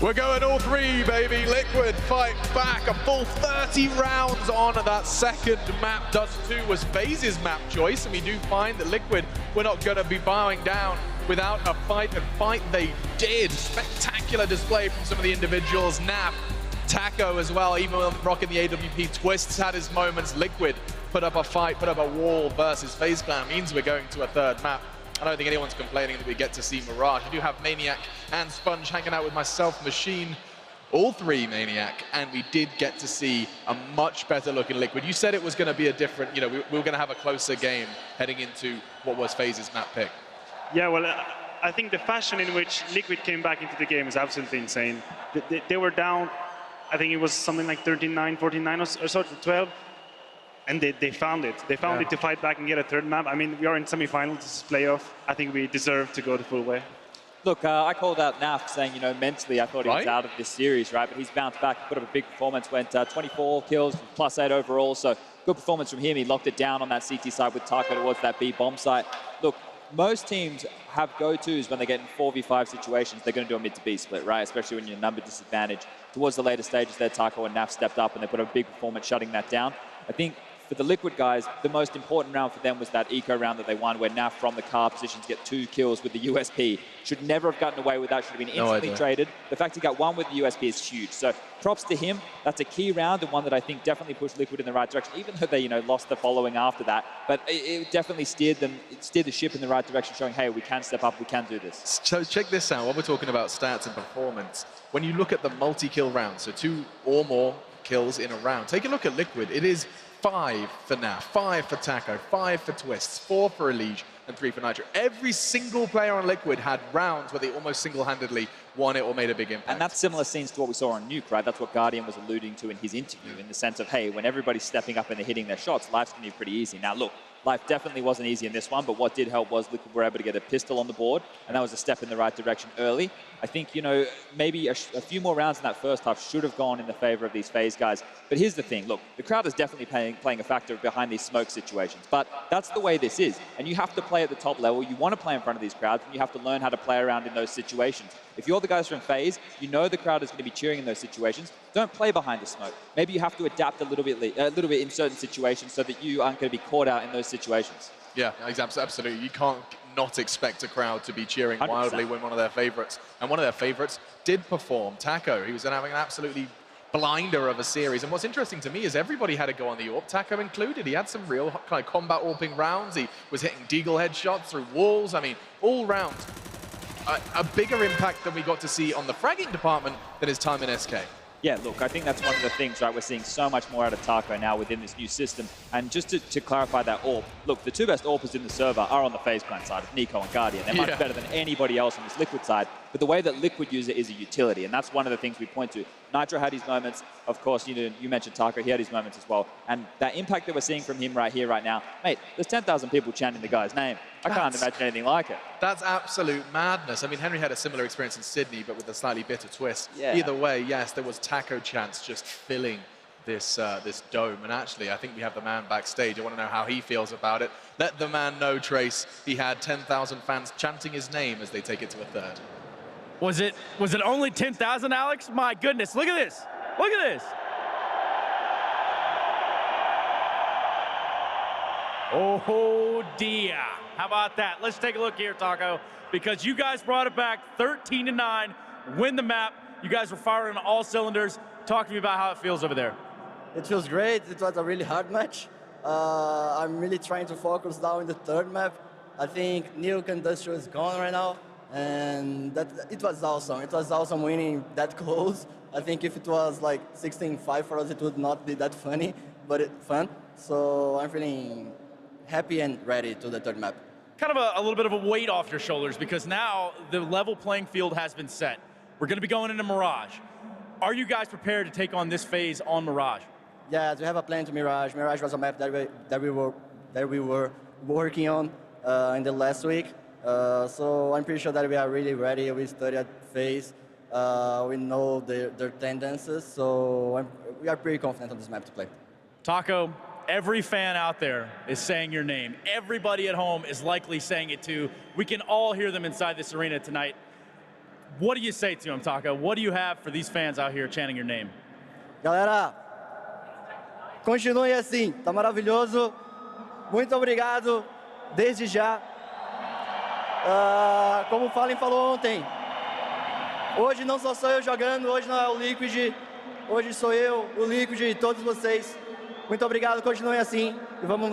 We're going all three, baby. Liquid fight back. A full 30 rounds on that second map. Dust 2 was FaZe's map choice, and we do find that Liquid were not going to be bowing down without a fight, and fight they did. Spectacular display from some of the individuals. Naf, Taco as well, even rocking the AWP. Twists had his moments. Liquid put up a fight, put up a wall versus FaZe Clan. Means we're going to a third map. I don't think anyone's complaining that we get to see Mirage. We do have Maniac and Sponge hanging out with myself, Machine, all three Maniac, and we did get to see a much better looking Liquid. You said it was going to be a different, we were going to have a closer game heading into what was FaZe's map pick. Yeah, well, I think the fashion in which Liquid came back into the game is absolutely insane. They were down, I think it was something like 13-9, 14-9 or so to 12. And they found it. They found it to fight back and get a third map. I mean, we are in semifinals, this is playoff. I think we deserve to go the full way. Look, I called out Naf saying, mentally I thought he was out of this series, right? But he's bounced back, put up a big performance, went 24 kills, +8 overall. So good performance from him. He locked it down on that CT side with Taco towards that B bomb site. Look, most teams have go-tos when they get in 4v5 situations. They're going to do a mid to B split, right? Especially when you're number disadvantage. Towards the later stages there, Taco and Naf stepped up and they put up a big performance shutting that down. I think for the Liquid guys, the most important round for them was that eco round that they won, where Naf from the car positions get 2 kills with the USP. Should never have gotten away with that, should have been instantly traded. The fact he got 1 with the USP is huge. So props to him. That's a key round and one that I think definitely pushed Liquid in the right direction, even though they lost the following after that. But it definitely steered the ship in the right direction, showing, hey, we can step up, we can do this. So check this out, while we're talking about stats and performance, when you look at the multi-kill round, so 2 or more kills in a round, take a look at Liquid. It is 5 for Naf, 5 for Taco, 5 for Twists, 4 for Elige, and 3 for Nitro. Every single player on Liquid had rounds where they almost single-handedly won it or made a big impact. And that's similar scenes to what we saw on Nuke, right? That's what Guardian was alluding to in his interview, in the sense of, hey, when everybody's stepping up and they're hitting their shots, life's going to be pretty easy. Now, look, life definitely wasn't easy in this one, but what did help was Liquid were able to get a pistol on the board, and that was a step in the right direction early. I think, maybe a few more rounds in that first half should have gone in the favor of these FaZe guys. But here's the thing, look, the crowd is definitely playing a factor behind these smoke situations, but that's the way this is. And you have to play at the top level, you want to play in front of these crowds, and you have to learn how to play around in those situations. If you're the guys from FaZe, you know the crowd is going to be cheering in those situations. Don't play behind the smoke. Maybe you have to adapt a little bit in certain situations so that you aren't going to be caught out in those situations. Yeah, absolutely. You can't not expect a crowd to be cheering 100%. Wildly when one of their favorites, and one of their favorites did perform, Taco. He was having an absolutely blinder of a series. And what's interesting to me is everybody had to go on the AWP, Taco included. He had some real kind of combat AWPing rounds. He was hitting deagle headshots through walls. I mean, all round. A bigger impact than we got to see on the fragging department than his time in SK. Yeah, look, I think that's one of the things, right? We're seeing so much more out of Taco now within this new system. And just to clarify that AWP, look, the 2 best AWPers in the server are on the FaZe Clan side, of Nico and Guardian. They're much better than anybody else on this Liquid side. But the way that Liquid use it is a utility, and that's one of the things we point to. Nitro had his moments. Of course, you mentioned Taco. He had his moments as well. And that impact that we're seeing from him right here, right now, mate, there's 10,000 people chanting the guy's name. I can't imagine anything like it. That's absolute madness. I mean, Henry had a similar experience in Sydney, but with a slightly bitter twist. Yeah. Either way, yes, there was Taco chants just filling this this dome. And actually, I think we have the man backstage. I want to know how he feels about it. Let the man know, Trace. He had 10,000 fans chanting his name as they take it to a third. Was it only 10,000, Alex? My goodness, look at this. Look at this. Oh, dear. How about that? Let's take a look here, Taco, because you guys brought it back 13-9, win the map. You guys were firing on all cylinders. Talk to me about how it feels over there. It feels great. It was a really hard match. I'm really trying to focus now in the third map. I think Nuke and Dust is gone right now. And it was awesome. It was awesome winning that close. I think if it was like 16-5 for us, it would not be that funny, but it's fun. So I'm feeling happy and ready to the third map. Kind of a little bit of a weight off your shoulders, because now the level playing field has been set. We're going to be going into Mirage. Are you guys prepared to take on this FaZe on Mirage? Yeah, we have a plan to Mirage. Mirage was a map that we were working on in the last week. So I'm pretty sure that we are really ready. We studied FaZe. We know their tendencies, so we are pretty confident on this map to play. Taco, every fan out there is saying your name. Everybody at home is likely saying it too. We can all hear them inside this arena tonight. What do you say to him, Taco? What do you have for these fans out here chanting your name? Galera, continue assim, tá maravilhoso. Muito obrigado, desde já. Como o Fallen falou ontem, hoje não só sou eu jogando, hoje não é o Liquid, hoje sou eu, o Liquid e todos vocês. Muito obrigado, continuem assim e vamos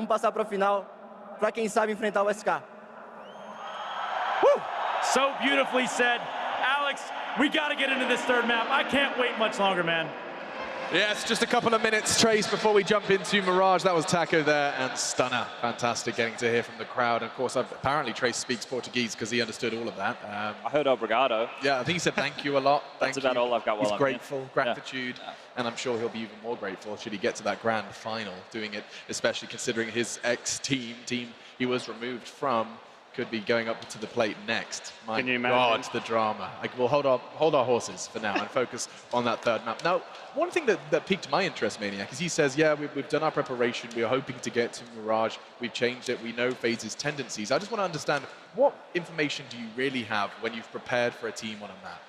passar para a final, para quem sabe enfrentar o SK. So beautifully said. Alex, we got to get into this third map. I can't wait much longer, man. Yes, just a couple of minutes, Trace, before we jump into Mirage. That was Taco there, and Stunner. Fantastic getting to hear from the crowd. Of course, apparently Trace speaks Portuguese because he understood all of that. I heard obrigado. Yeah, I think he said thank you a lot. That's about all I've got while He's I'm grateful, here. gratitude, and I'm sure he'll be even more grateful should he get to that grand final, doing it, especially considering his ex-team he was removed from, could be going up to the plate next. My Can you imagine? God, the drama. We'll hold our horses for now and focus on that third map. Now, one thing that piqued my interest, Maniac, is he says, yeah, we've done our preparation. We're hoping to get to Mirage. We've changed it. We know FaZe's tendencies. I just want to understand, what information do you really have when you've prepared for a team on a map?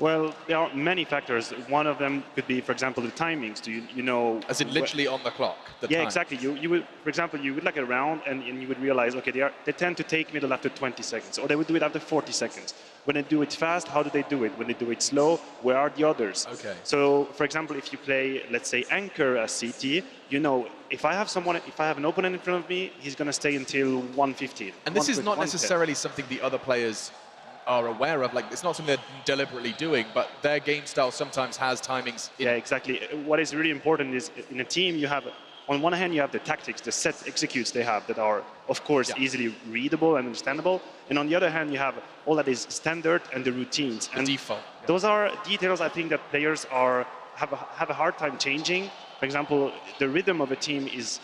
Well, there are many factors. One of them could be, for example, the timings. Do you know? As in literally on the clock? Yeah, exactly. You would, for example, you would like a round and you would realize, okay, they tend to take middle after 20 seconds, or they would do it after 40 seconds. When they do it fast, how do they do it? When they do it slow, where are the others? Okay. So, for example, if you play, let's say, Anchor as CT, you know, if I have an opponent in front of me, he's going to stay until 1:15. And this is not necessarily something the other players are aware of. Like, it's not something they're deliberately doing, but their game style sometimes has timings. Yeah, exactly. What is really important is in a team you have, on one hand you have the tactics, the set executes they have that are, of course, easily readable and understandable. And on the other hand, you have all that is standard and the routines. And the default. Those are details I think that players have a hard time changing. For example, the rhythm of a team is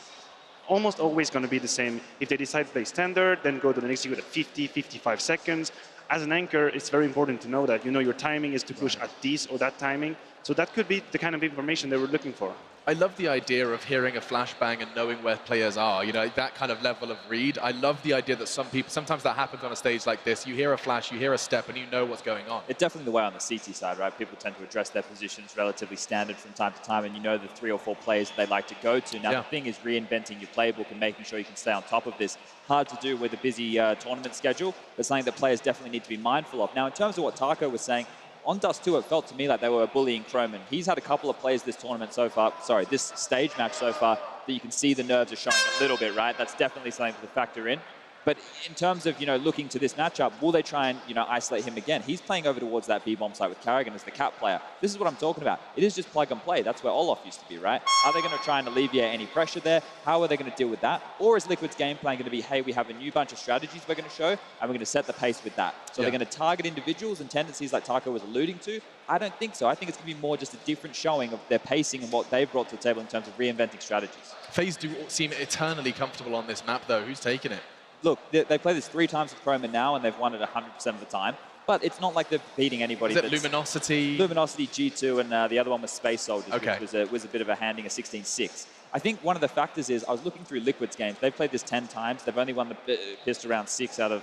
almost always going to be the same. If they decide to play standard, then go to the next sequence at 50, 55 seconds. As an anchor, it's very important to know that your timing is to push at this or that timing. So that could be the kind of information they were looking for. I love the idea of hearing a flashbang and knowing where players are, that kind of level of read. I love the idea that sometimes that happens on a stage like this. You hear a flash, you hear a step, and you know what's going on. It's definitely the way on the CT side, right? People tend to address their positions relatively standard from time to time, and you know the 3 or 4 players that they like to go to. Now, the thing is reinventing your playbook and making sure you can stay on top of this. Hard to do with a busy tournament schedule, but something that players definitely need to be mindful of. Now, in terms of what Taco was saying, on Dust 2, it felt to me like they were bullying Croman. He's had a couple of plays this tournament so far, this stage match so far, that you can see the nerves are showing a little bit, right? That's definitely something to factor in. But in terms of, looking to this matchup, will they try and, isolate him again? He's playing over towards that B-bomb site with Carrigan as the cap player. This is what I'm talking about. It is just plug and play. That's where Olaf used to be, right? Are they going to try and alleviate any pressure there? How are they going to deal with that? Or is Liquid's game plan going to be, hey, we have a new bunch of strategies we're going to show, and we're going to set the pace with that? So they're going to target individuals and tendencies like Taco was alluding to? I don't think so. I think it's going to be more just a different showing of their pacing and what they've brought to the table in terms of reinventing strategies. FaZe do seem eternally comfortable on this map, though. Who's taking it? Look, they play this 3 times with Croman now, and they've won it 100% of the time. But it's not like they're beating anybody. Is it Luminosity? Luminosity, G2, and the other one was Space Soldiers, okay, which was a bit of a handing, a 16-6. I think one of the factors is, I was looking through Liquid's games. They've played this 10 times. They've only won the pistol round 6 out of,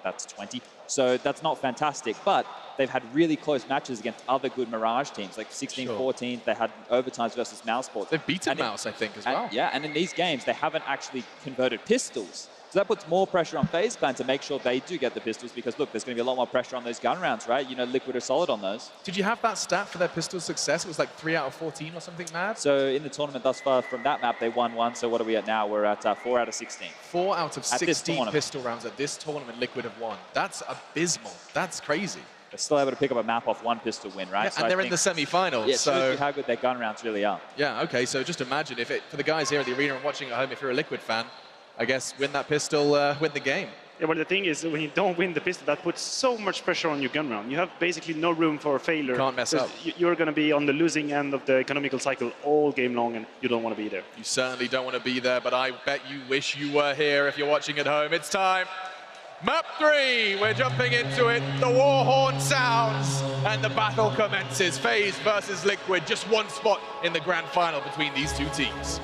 that's 20. So that's not fantastic. But they've had really close matches against other good Mirage teams, like 16-14. They had overtimes versus Mouseport. They've beaten Mouse, I think, as well. Yeah, and in these games, they haven't actually converted pistols. So that puts more pressure on FaZe Clan to make sure they do get the pistols, because, look, there's going to be a lot more pressure on those gun rounds, right? Liquid are solid on those. Did you have that stat for their pistol success? It was like 3 out of 14 or something mad? So in the tournament thus far from that map, they won 1. So what are we at now? We're at 4 out of 16. 4 out of 16 pistol rounds at this tournament Liquid have won. That's abysmal. That's crazy. They're still able to pick up a map off 1 pistol win, right? Yeah, so and they're in the semi-finals. Yeah, it shows you how good their gun rounds really are. Yeah, okay, so just imagine, for the guys here at the arena and watching at home, if you're a Liquid fan, I guess win that pistol, win the game. Yeah, but the thing is, when you don't win the pistol, that puts so much pressure on your gun round. You have basically no room for failure. Can't mess up. You're going to be on the losing end of the economical cycle all game long, and you don't want to be there. You certainly don't want to be there, but I bet you wish you were here if you're watching at home. It's time. Map 3, we're jumping into it. The war horn sounds, and the battle commences. FaZe versus Liquid, just 1 spot in the grand final between these 2 teams.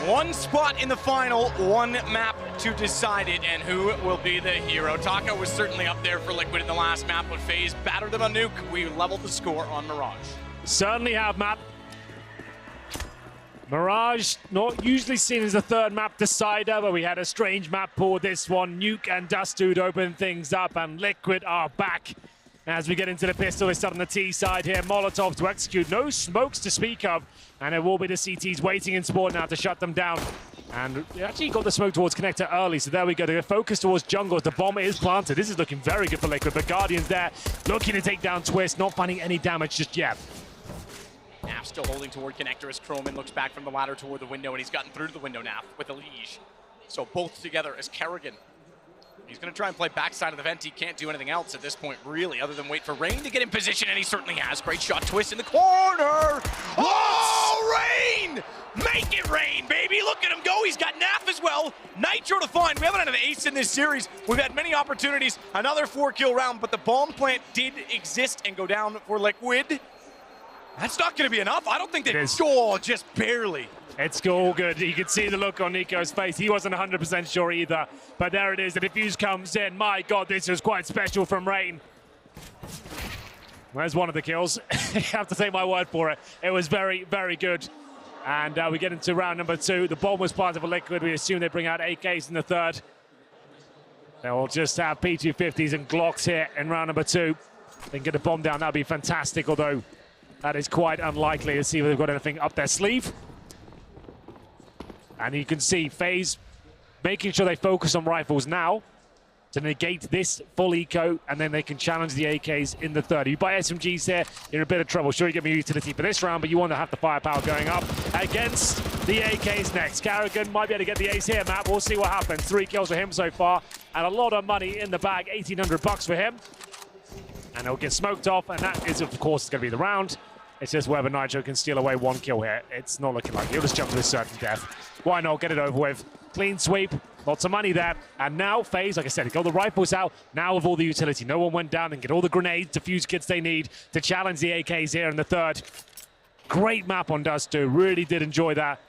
One spot in the final, one map to decide it, and who will be the hero. Taco was certainly up there for Liquid in the last map, but FaZe battered them on Nuke. We leveled the score on Mirage. Certainly have, map. Mirage, not usually seen as a third map decider, but we had a strange map pool this one. Nuke and Dustood open things up, and Liquid are back. As we get into the pistol, they start on the T side here. Molotov to execute, no smokes to speak of, and it will be the CTs waiting in spawn now to shut them down. And they actually got the smoke towards connector early, so there we go. They focus towards jungle as the bomb is planted. This is looking very good for Liquid, but Guardian's there, looking to take down Twist, not finding any damage just yet. Naf still holding toward connector as Croman looks back from the ladder toward the window, and he's gotten through to the window now with a liege. So both together as Kerrigan. He's going to try and play backside of the vent. He can't do anything else at this point, really, other than wait for Rain to get in position, and he certainly has. Great shot, Twist in the corner. Oh, Rain! Make it rain, baby. Look at him go. He's got Naf as well. Nitro to find. We haven't had an ace in this series. We've had many opportunities. Another 4-kill round, but the bomb plant did exist and go down for Liquid. That's not going to be enough. I don't think they... Oh, just barely. It's all good. You can see the look on Nico's face. He wasn't 100% sure either. But there it is. The defuse comes in. My God, this was quite special from Rain. Where's one of the kills? You have to take my word for it. It was very, very good. And we get into round number 2. The bomb was planted for Liquid. We assume they bring out AKs in the third. They'll just have P250s and Glocks here in round number 2. They can get the bomb down. That would be fantastic, although that is quite unlikely. To see if they've got anything up their sleeve. And you can see FaZe making sure they focus on rifles now to negate this full eco, and then they can challenge the AKs in the third. If you buy SMGs here, you're in a bit of trouble. Sure, you get me utility for this round, but you want to have the firepower going up against the AKs next. Kerrigan might be able to get the ace here, Matt. We'll see what happens. 3 kills for him so far, and a lot of money in the bag, 1,800 bucks for him. And he'll get smoked off, and that is, of course, going to be the round. It's just whether Nitro can steal away 1 kill here. It's not looking like it. He'll just jump to his certain death. Why not? Get it over with. Clean sweep. Lots of money there. And now FaZe, like I said, got the rifles out. Now with all the utility. No one went down and get all the grenades, defuse kits they need to challenge the AKs here in the third. Great map on Dustood. Really did enjoy that.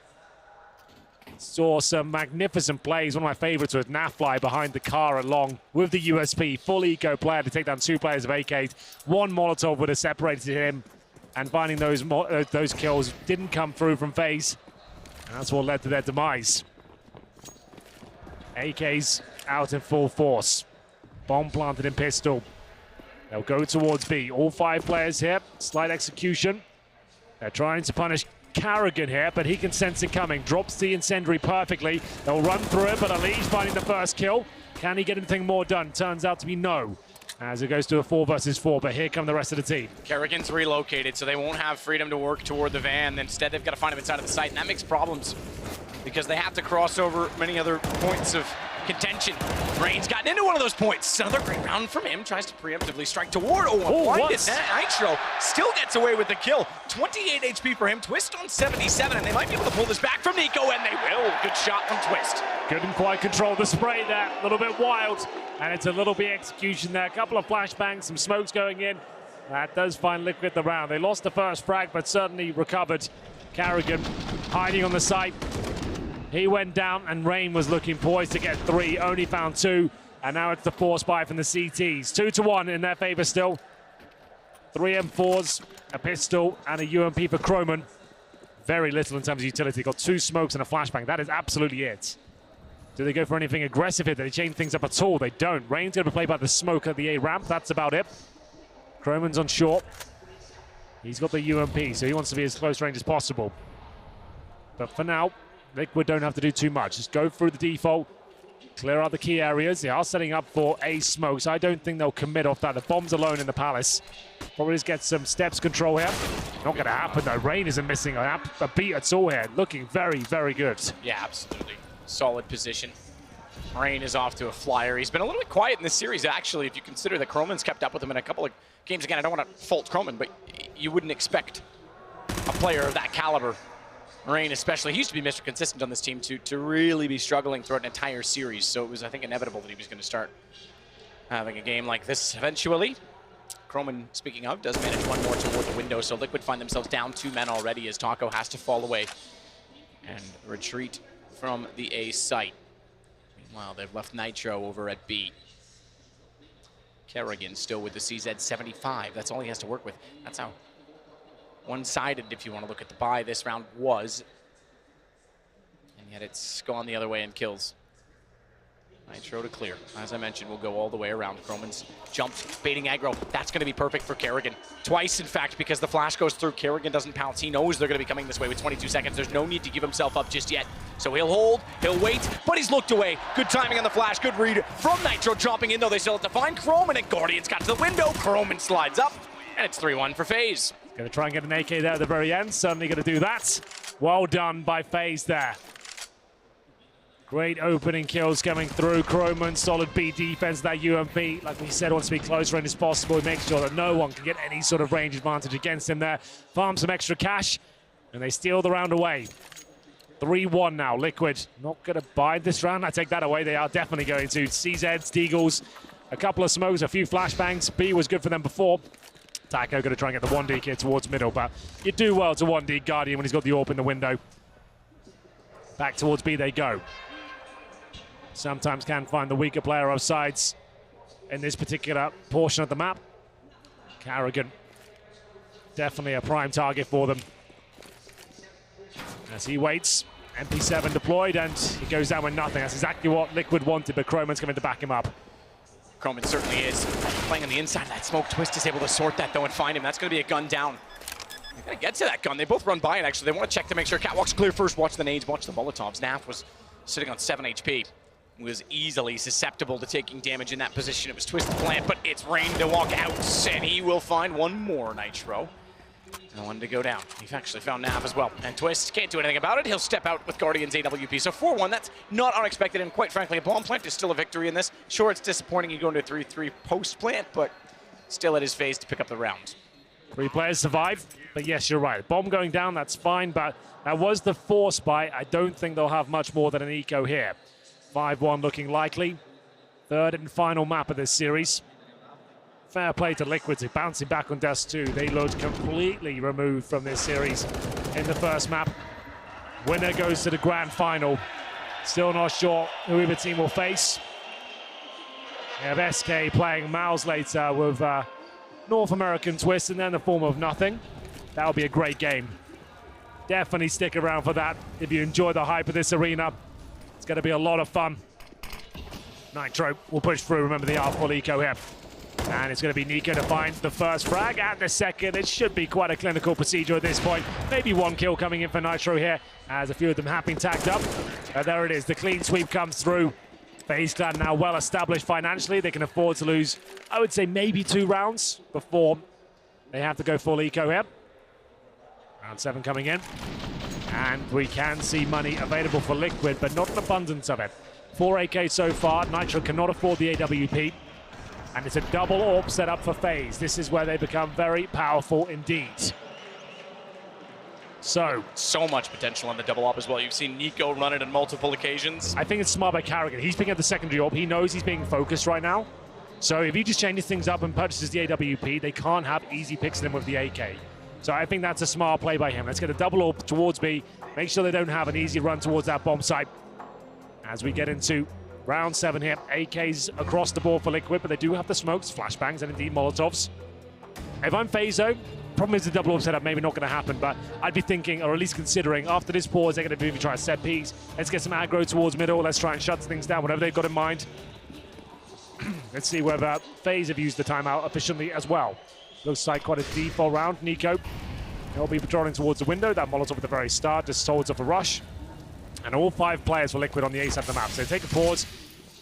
Saw some magnificent plays. One of my favorites was Nafly behind the car along with the USP. Full eco player to take down 2 players of AKs. 1 Molotov would have separated him. And finding those kills didn't come through from FaZe. And that's what led to their demise. AKs out in full force. Bomb planted in pistol. They'll go towards B. All 5 players here. Slight execution. They're trying to punish Kerrigan here, but he can sense it coming. Drops the incendiary perfectly. They'll run through it, but Ali's finding the first kill. Can he get anything more done? Turns out to be no. As it goes to a 4 versus 4, but here come the rest of the team. Kerrigan's relocated, so they won't have freedom to work toward the van. Instead, they've got to find him inside of the site, and that makes problems because they have to cross over many other points of contention. Rain's gotten into one of those points. Another great round from him. Tries to preemptively strike toward. Blinded. Nitro still gets away with the kill. 28 HP for him. Twist on 77, and they might be able to pull this back from Nico, and they will. Good shot from Twist. Couldn't quite control the spray there. A little bit wild, and it's a little bit execution there. A couple of flashbangs, some smokes going in. That does find Liquid the round. They lost the first frag, but certainly recovered. Kerrigan hiding on the site. He went down, and Rain was looking poised to get 3, only found 2, and now it's the 4 spy from the CTs. 2-1 in their favor still. 3 M4s, a pistol, and a UMP for Croman. Very little in terms of utility. Got 2 smokes and a flashbang. That is absolutely it. Do they go for anything aggressive here? Do they change things up at all? They don't. Rain's going to play by the smoke at the A ramp. That's about it. Croman's on short. He's got the UMP, so he wants to be as close range as possible. But for now, Liquid don't have to do too much. Just go through the default, clear out the key areas. They are setting up for a smoke, so I don't think they'll commit off that. The bomb's alone in the palace. Probably just get some steps control here. Not going to happen, though. Rain isn't missing a beat at all here. Looking very, very good. Yeah, absolutely. Solid position. Rain is off to a flyer. He's been a little bit quiet in this series, actually, if you consider that Croman's kept up with him in a couple of games. Again, I don't want to fault Croman, but you wouldn't expect a player of that caliber, Rain especially, he used to be Mr. Consistent on this team, to really be struggling throughout an entire series. So it was, I think, inevitable that he was going to start having a game like this eventually. Croman, speaking of, does manage 1 more toward the window, so Liquid find themselves down 2 men already as Taco has to fall away. And retreat from the A site. Meanwhile, they've left Nitro over at B. Kerrigan still with the CZ75. That's all he has to work with. That's how one-sided, if you want to look at the buy, this round was. And yet it's gone the other way in kills. Nitro to clear. As I mentioned, we'll go all the way around. Croman's jumped, baiting aggro. That's going to be perfect for Kerrigan. Twice, in fact, because the flash goes through. Kerrigan doesn't pounce. He knows they're going to be coming this way with 22 seconds. There's no need to give himself up just yet. So he'll hold, he'll wait, but he's looked away. Good timing on the flash, good read from Nitro. Jumping in, though, they still have to find Croman, and Guardians got to the window. Croman slides up, and it's 3-1 for FaZe. Going to try and get an AK there at the very end. Certainly going to do that. Well done by FaZe there. Great opening kills coming through. Croman, solid B defense. That UMP, like we said, wants to be close range as possible. Make sure that no one can get any sort of range advantage against him there. Farm some extra cash, and they steal the round away. 3-1 now. Liquid not going to bide this round. I take that away. They are definitely going to. CZs, Deagles, a couple of smokes, a few flashbangs. B was good for them before. Taco going to try and get the 1D kid towards middle, but you do well to 1D Guardian when he's got the AWP in the window. Back towards B they go. Sometimes can find the weaker player of sides in this particular portion of the map. Kerrigan, definitely a prime target for them. As he waits, MP7 deployed, and he goes down with nothing. That's exactly what Liquid wanted, but Croman's coming to back him up. Croman certainly is. Playing on the inside of that smoke. Twist is able to sort that, though, and find him. That's going to be a gun down. They got to get to that gun. They both run by it, actually. They want to check to make sure Catwalk's clear first. Watch the nades, watch the Molotovs. Naf was sitting on 7 HP. Was easily susceptible to taking damage in that position. It was Twist to plant, but it's Rain to walk out, and he will find one more Nitro. And one to go down. He's actually found Nav as well. And Twist can't do anything about it. He'll step out with Guardian's AWP. So 4-1, that's not unexpected, and quite frankly, a bomb plant is still a victory in this. Sure, it's disappointing you go into a 3-3 post plant, but still it is FaZe to pick up the round. 3 players survive, but yes, you're right. Bomb going down, that's fine, but that was the force buy. I don't think they'll have much more than an eco here. 5-1 looking likely. Third and final map of this series. Fair play to Liquid to bouncing back on Dust 2. They looked completely removed from this series in the first map. Winner goes to the grand final. Still not sure who either team will face. We have SK playing Miles later with North American Twist and then the form of nothing. That'll be a great game. Definitely stick around for that if you enjoy the hype of this arena. It's going to be a lot of fun. Nitro will push through. Remember, they are full eco here. And it's going to be Nico to find the first frag and the second. It should be quite a clinical procedure at this point. Maybe 1 kill coming in for Nitro here, as a few of them have been tagged up. There it is. The clean sweep comes through. FaZe Clan now well established financially. They can afford to lose, I would say, maybe 2 rounds before they have to go full eco here. Round 7 coming in. And we can see money available for Liquid, but not an abundance of it. 4 AK so far. Nitro cannot afford the AWP. And it's a double AWP set up for FaZe. This is where they become very powerful indeed. So much potential on the double AWP as well. You've seen Nico run it on multiple occasions. I think it's smart by Kerrigan. He's picking up the secondary AWP. He knows he's being focused right now. So if he just changes things up and purchases the AWP, they can't have easy picks of him with the AK. So I think that's a smart play by him. Let's get a double AWP towards B. Make sure they don't have an easy run towards that bomb site. As we get into round 7 here, AKs across the board for Liquid, but they do have the smokes, flashbangs, and indeed Molotovs. If I'm FaZe, though, problem is the double AWP setup maybe not going to happen, but I'd be thinking, or at least considering, after this pause, they're going to maybe try to set Ps. Let's get some aggro towards middle. Let's try and shut things down, whatever they've got in mind. Let's see whether FaZe have used the timeout efficiently as well. Looks like quite a default round. Nico, he'll be patrolling towards the window. That Molotov at the very start just holds up a rush. And all 5 players for Liquid on the A side of the map. So they take a pause,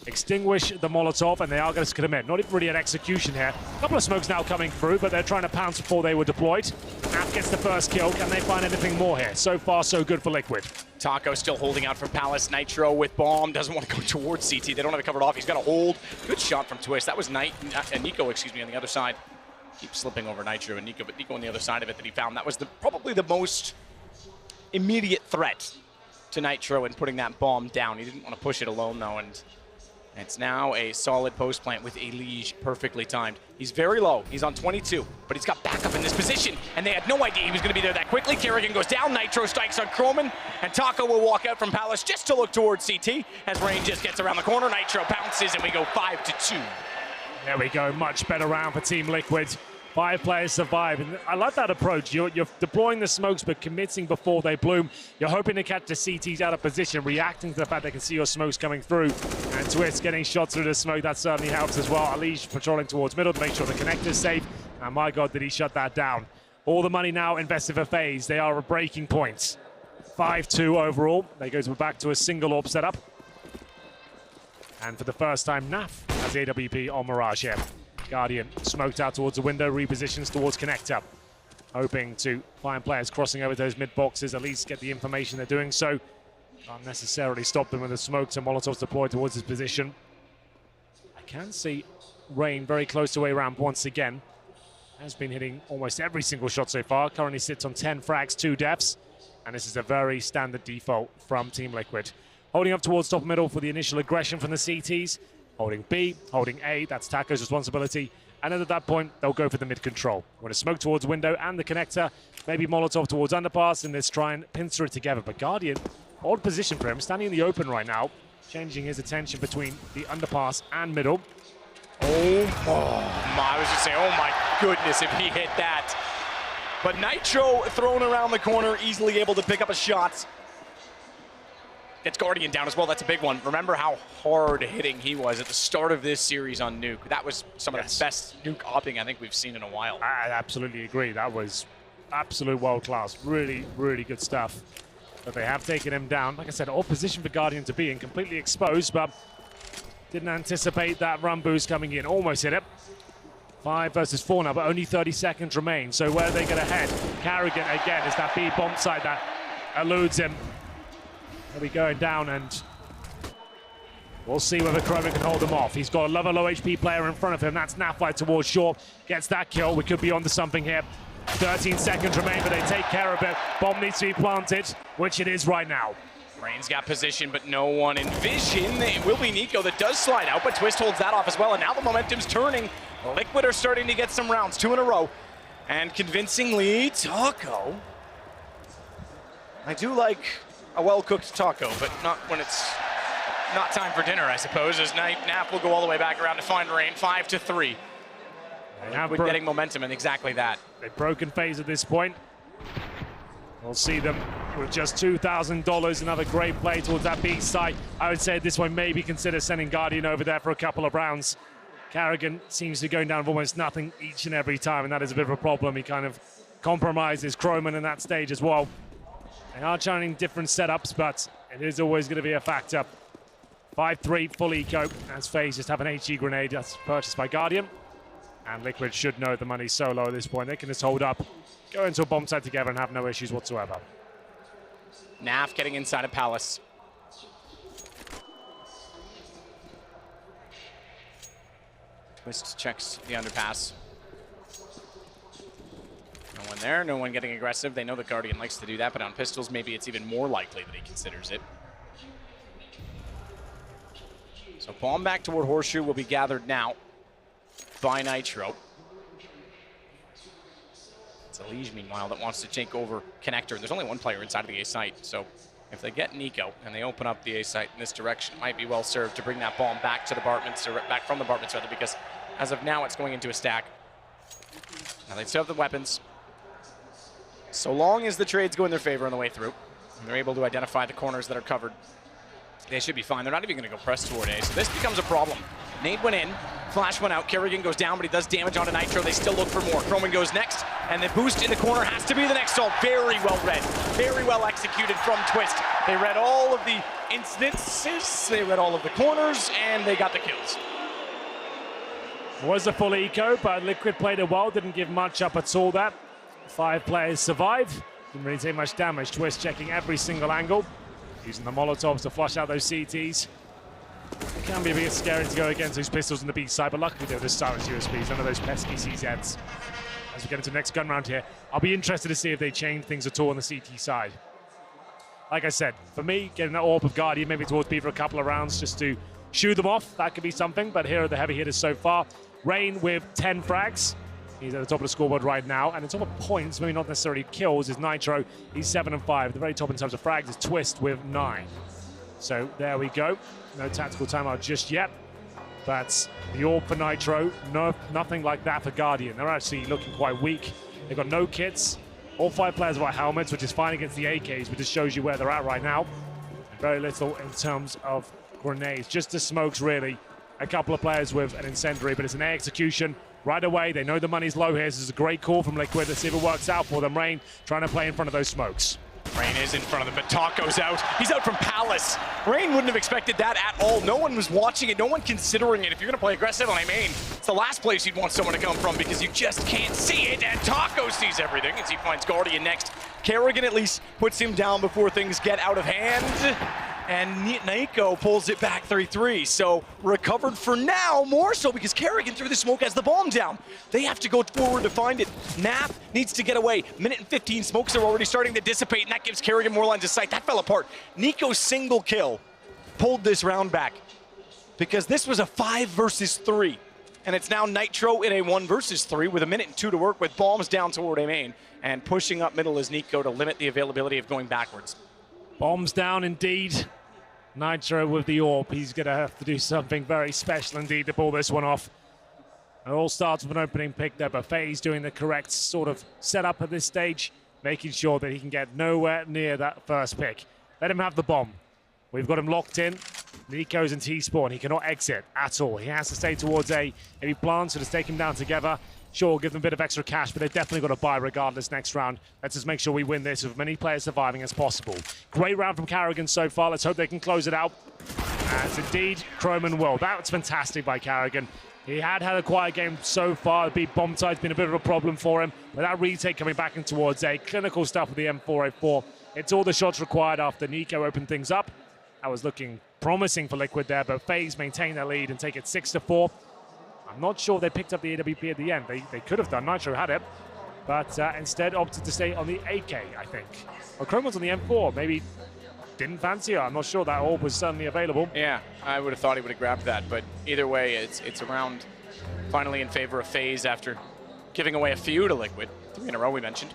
extinguish the Molotov, and they are going to commit. Not even really an execution here. A couple of smokes now coming through, but they're trying to pounce before they were deployed. Naf gets the first kill. Can they find anything more here? So far, so good for Liquid. Taco still holding out for Palace. Nitro with bomb. Doesn't want to go towards CT. They don't have it covered off. He's got to hold. Good shot from Twist. That was Nico, excuse me, on the other side. Keeps slipping over Nitro and Nico, but Nico on the other side of it that he found. That was probably the most immediate threat to Nitro in putting that bomb down. He didn't want to push it alone, though, and It's now a solid post plant with a Liege perfectly timed. He's very low. He's on 22, but he's got backup in this position, and they had no idea he was going to be there that quickly. Kerrigan goes down. Nitro strikes on Croman, and Taco will walk out from Palace just to look towards CT as Rain just gets around the corner. Nitro bounces, and we go 5-2. There we go. Much better round for Team Liquid. 5 players survive, and I like that approach. You're deploying the smokes, but committing before they bloom. You're hoping to catch the CTs out of position, reacting to the fact they can see your smokes coming through. And Twist getting shots through the smoke, that certainly helps as well. Alish patrolling towards middle to make sure the connector's safe. And my God, did he shut that down. All the money now invested for FaZe. They are at breaking points. 5-2 overall. They go back to a single AWP setup. And for the first time, Naf has AWP on Mirage here. Guardian smoked out towards the window, repositions towards connector. Hoping to find players crossing over those mid boxes, at least get the information they're doing so. Not necessarily stop them with the smokes and Molotovs deployed towards his position. I can see Rain very close to A ramp once again. Has been hitting almost every single shot so far. Currently sits on 10 frags, 2 deaths. And this is a very standard default from Team Liquid. Holding up towards top middle for the initial aggression from the CTs. Holding B, holding A, that's Taco's responsibility. And then at that point, they'll go for the mid control. We're going to smoke towards window and the connector. Maybe Molotov towards underpass, and let's try and pincer it together. But Guardian, odd position for him, standing in the open right now, changing his attention between the underpass and middle. I was just saying, oh my goodness, if he hit that. But Nitro thrown around the corner, easily able to pick up a shot. Gets Guardian down as well. That's a big one. Remember how hard hitting he was at the start of this series on Nuke. That was some of the best Nuke opping I think we've seen in a while. I absolutely agree. That was absolute world class. Really, really good stuff. But they have taken him down. Like I said, all position for Guardian to be in, completely exposed, but didn't anticipate that run boost coming in. Almost hit it. 5 versus 4 now, but only 30 seconds remain. So where are they going to head? Kerrigan again is that B bomb site that eludes him. He'll be going down, and we'll see whether Croman can hold him off. He's got a low HP player in front of him. That's Naflight towards short. Gets that kill. We could be onto something here. 13 seconds remain, but they take care of it. Bomb needs to be planted, which it is right now. Rain's got position, but no one in vision. It will be Nico that does slide out, but Twist holds that off as well, and now the momentum's turning. Liquid are starting to get some rounds, 2 in a row. And convincingly, Taco. I do like a well-cooked taco, but not when it's not time for dinner, I suppose, as Nap will go all the way back around to find Rain, 5-3. Liquid getting momentum and exactly that. They've broken FaZe at this point. We'll see them with just $2,000. Another great play towards that B site. I would say at this point, maybe consider sending Guardian over there for a couple of rounds. Kerrigan seems to be going down with almost nothing each and every time, and that is a bit of a problem. He kind of compromises Croman in that stage as well. They are trying different setups, but it is always going to be a factor. 5-3 full eco as FaZe just have an HE grenade that's purchased by Guardian. And Liquid should know the money's so low at this point. They can just hold up, go into a bomb site together and have no issues whatsoever. Naf getting inside of Palace. Twist checks the underpass. No one there, no one getting aggressive. They know the Guardian likes to do that, but on pistols, maybe it's even more likely that he considers it. So bomb back toward Horseshoe will be gathered now by Nitro. It's a Liege, meanwhile, that wants to take over connector. There's only one player inside of the A site, so if they get Nico and they open up the A site in this direction, it might be well served to bring that bomb back to the Bartmans, or back from the Bartmans rather, because as of now, it's going into a stack. Now they still have the weapons. So long as the trades go in their favor on the way through, and they're able to identify the corners that are covered, they should be fine. They're not even going to go press toward A, so this becomes a problem. Nade went in, flash went out, Kerrigan goes down, but he does damage onto Nitro. They still look for more. Croman goes next, and the boost in the corner has to be the next ult. Very well read, very well executed from Twist. They read all of the incidences, they read all of the corners, and they got the kills. Was a full eco, but Liquid played it well, didn't give much up at all that. 5 players survive, didn't really take much damage. Twist checking every single angle, using the Molotovs to flush out those CTs. It can be a bit scary to go against those pistols on the B side, but luckily they're just silenced USBs, none of those pesky CZs. As we get into the next gun round here, I'll be interested to see if they change things at all on the CT side. Like I said, for me, getting that AWP of Guardian maybe towards B for a couple of rounds just to shoo them off. That could be something, but here are the heavy hitters so far. Rain with 10 frags. He's at the top of the scoreboard right now, and in terms of points, maybe not necessarily kills, is Nitro. He's 7 and 5. The very top in terms of frags is Twist with 9. So there we go. No tactical timeout just yet. But the AWP for Nitro, nothing like that for Guardian. They're actually looking quite weak. They've got no kits. All 5 players have got helmets, which is fine against the AKs, but just shows you where they're at right now. Very little in terms of grenades, just the smokes really. A couple of players with an incendiary, but it's an A execution right away. They know the money's low here. This is a great call from Liquid. Let's see if it works out for them. Rain trying to play in front of those smokes. Rain is in front of them, but Taco's out. He's out from Palace. Rain wouldn't have expected that at all. No one was watching it, no one considering it. If you're gonna play aggressive on main, it's the last place you'd want someone to come from because you just can't see it, and Taco sees everything as he finds Guardian next. Karrigan at least puts him down before things get out of hand. And Naiko pulls it back 3-3. So recovered for now, more so because Karrigan through the smoke has the bomb down. They have to go forward to find it. Nap needs to get away. Minute and 15, smokes are already starting to dissipate, and that gives Karrigan more lines of sight. That fell apart. Nico's single kill pulled this round back because this was a 5 versus 3. And it's now Nitro in a 1 versus 3 with a minute and 2 to work with bombs down toward A main. And pushing up middle is Nico to limit the availability of going backwards. Bombs down indeed. Nitro with the AWP. He's going to have to do something very special indeed to pull this one off. It all starts with an opening pick there, but FaZe doing the correct sort of setup at this stage, making sure that he can get nowhere near that first pick. Let him have the bomb. We've got him locked in. Nico's in T-spawn. He cannot exit at all. He has to stay towards A. If he plants, so let's take him down together. Sure, give them a bit of extra cash, but they've definitely got to buy regardless next round. Let's just make sure we win this with as many players surviving as possible. Great round from Karrigan so far. Let's hope they can close it out. As indeed, Croman will. That's fantastic by Karrigan. He had a quiet game so far. The bomb tide's been a bit of a problem for him. But that retake coming back in towards A. Clinical stuff with the M4A4. It's all the shots required after Nico opened things up. That was looking promising for Liquid there, but FaZe maintain their lead and take it 6-4. I'm not sure they picked up the AWP at the end. They could have done. Nitro had it, but instead opted to stay on the AK, I think. Well, Chrome was on the M4. Maybe didn't fancy her. I'm not sure that AWP was suddenly available. Yeah, I would have thought he would have grabbed that, but either way, it's a round finally in favor of FaZe after giving away a few to Liquid. 3 in a row we mentioned.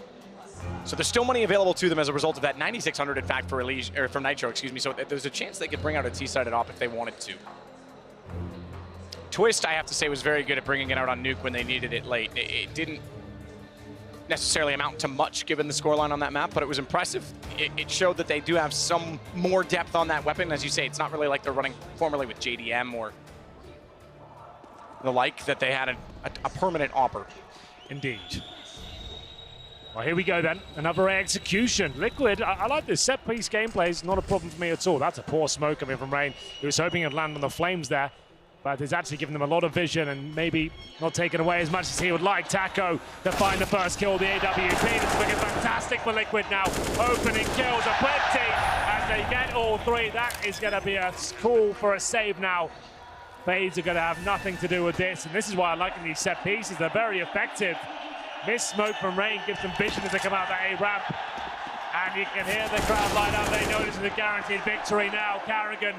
So there's still money available to them as a result of that. 9,600 in fact for Nitro, excuse me. So there's a chance they could bring out a T-sided op if they wanted to. Twist, I have to say, was very good at bringing it out on Nuke when they needed it late. It didn't necessarily amount to much given the scoreline on that map, but it was impressive. It showed that they do have some more depth on that weapon. As you say, it's not really like they're running formerly with JDM or the like, that they had a permanent opper. Indeed. Well, here we go then. Another execution. Liquid, I like this set-piece gameplay. It's not a problem for me at all. That's a poor smoke coming from Rain. He was hoping it'd land on the flames there, but it's actually given them a lot of vision and maybe not taken away as much as he would like. Taco to find the first kill, the AWP. It's looking fantastic for Liquid now. Opening kills are plenty as they get all 3. That is going to be a call for a save now. FaZe are going to have nothing to do with this, and this is why I like these set pieces. They're very effective. Miss smoke from Rain gives them vision as they come out that A ramp. And you can hear the crowd light up. They know this is a guaranteed victory now. Karrigan,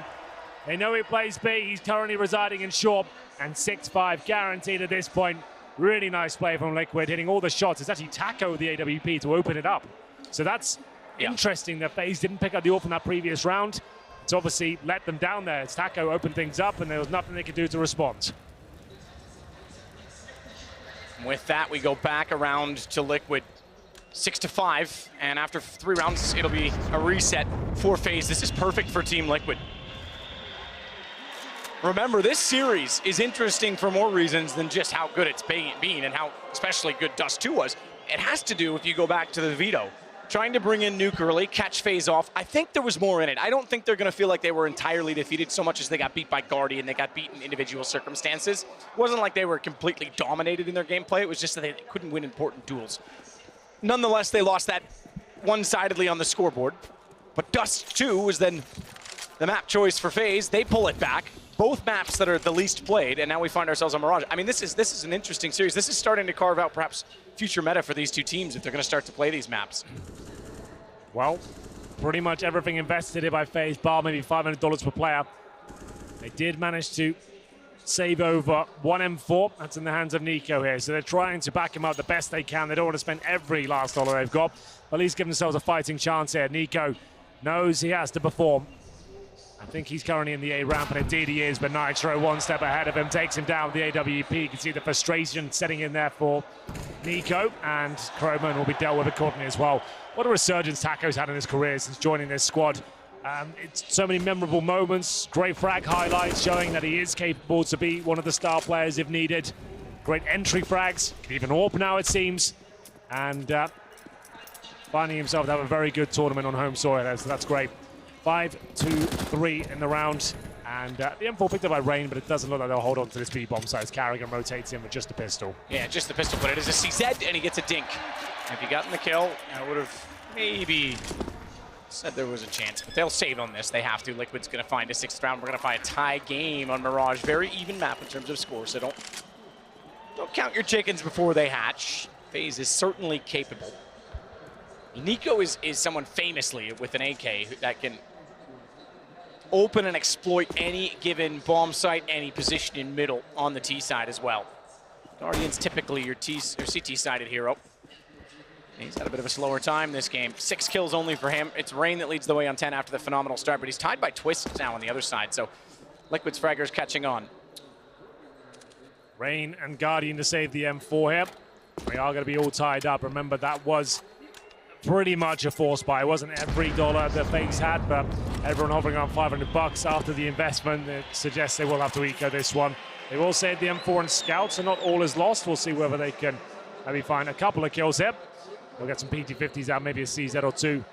they know he plays B. He's currently residing in Short, and 6-5 guaranteed at this point. Really nice play from Liquid, hitting all the shots. It's actually Taco with the AWP to open it up. So that's interesting that FaZe didn't pick up the AWP from that previous round. It's obviously let them down there. It's Taco opened things up, and there was nothing they could do to respond. With that, we go back around to Liquid. 6-5, and after 3 rounds, it'll be a reset for FaZe. This is perfect for Team Liquid. Remember, this series is interesting for more reasons than just how good it's been and how especially good Dust 2 was. It has to do, if you go back to the veto, trying to bring in Nuke early, catch FaZe off. I think there was more in it. I don't think they're going to feel like they were entirely defeated so much as they got beat by Guardian. They got beat in individual circumstances. It wasn't like they were completely dominated in their gameplay. It was just that they couldn't win important duels. Nonetheless, they lost that one-sidedly on the scoreboard. But Dust 2 was then the map choice for FaZe. They pull it back. Both maps that are the least played, and now we find ourselves on Mirage. I mean, this is an interesting series. This is starting to carve out perhaps future meta for these two teams if they're going to start to play these maps. Well, pretty much everything invested here by FaZe, bar maybe $500 per player. They did manage to save over one M4. That's in the hands of Nico here. So they're trying to back him up the best they can. They don't want to spend every last dollar they've got. But at least give themselves a fighting chance here. Nico knows he has to perform. I think he's currently in the A ramp, and indeed he is, but Nitro one step ahead of him, takes him down with the AWP. You can see the frustration setting in there for Nico, and Croman will be dealt with accordingly as well. What a resurgence Taco's had in his career since joining this squad. It's so many memorable moments, great frag highlights showing that he is capable to be one of the star players if needed. Great entry frags, can even AWP now it seems, and finding himself to have a very good tournament on home soil, so that's great. 5-2-3 in the round, and the M4 picked up by Rain, but it doesn't look like they'll hold on to this B bomb side as Carrigan rotates in with just a pistol. Yeah, just the pistol, but it is a CZ, and he gets a dink. If he gotten the kill, I would have maybe said there was a chance, but they'll save on this. They have to. Liquid's going to find a 6th round. We're going to find a tie game on Mirage. Very even map in terms of score, so don't count your chickens before they hatch. FaZe is certainly capable. Nico is someone famously with an AK that can open and exploit any given bomb site, any position in middle on the T side as well. Guardian's typically your CT-sided hero. He's had a bit of a slower time this game. 6 kills only for him. It's Rain that leads the way on 10 after the phenomenal start, but he's tied by Twist now on the other side, so Liquid's fraggers catching on. Rain and Guardian to save the M4 here. We are going to be all tied up. Remember, that was pretty much a force buy. It wasn't every dollar that FaZe had, but everyone hovering around $500 after the investment. It suggests they will have to eco this one. They will save the M4 and Scout, so not all is lost. We'll see whether they can maybe find a couple of kills here. We'll get some PT-50s out, maybe a CZ or 2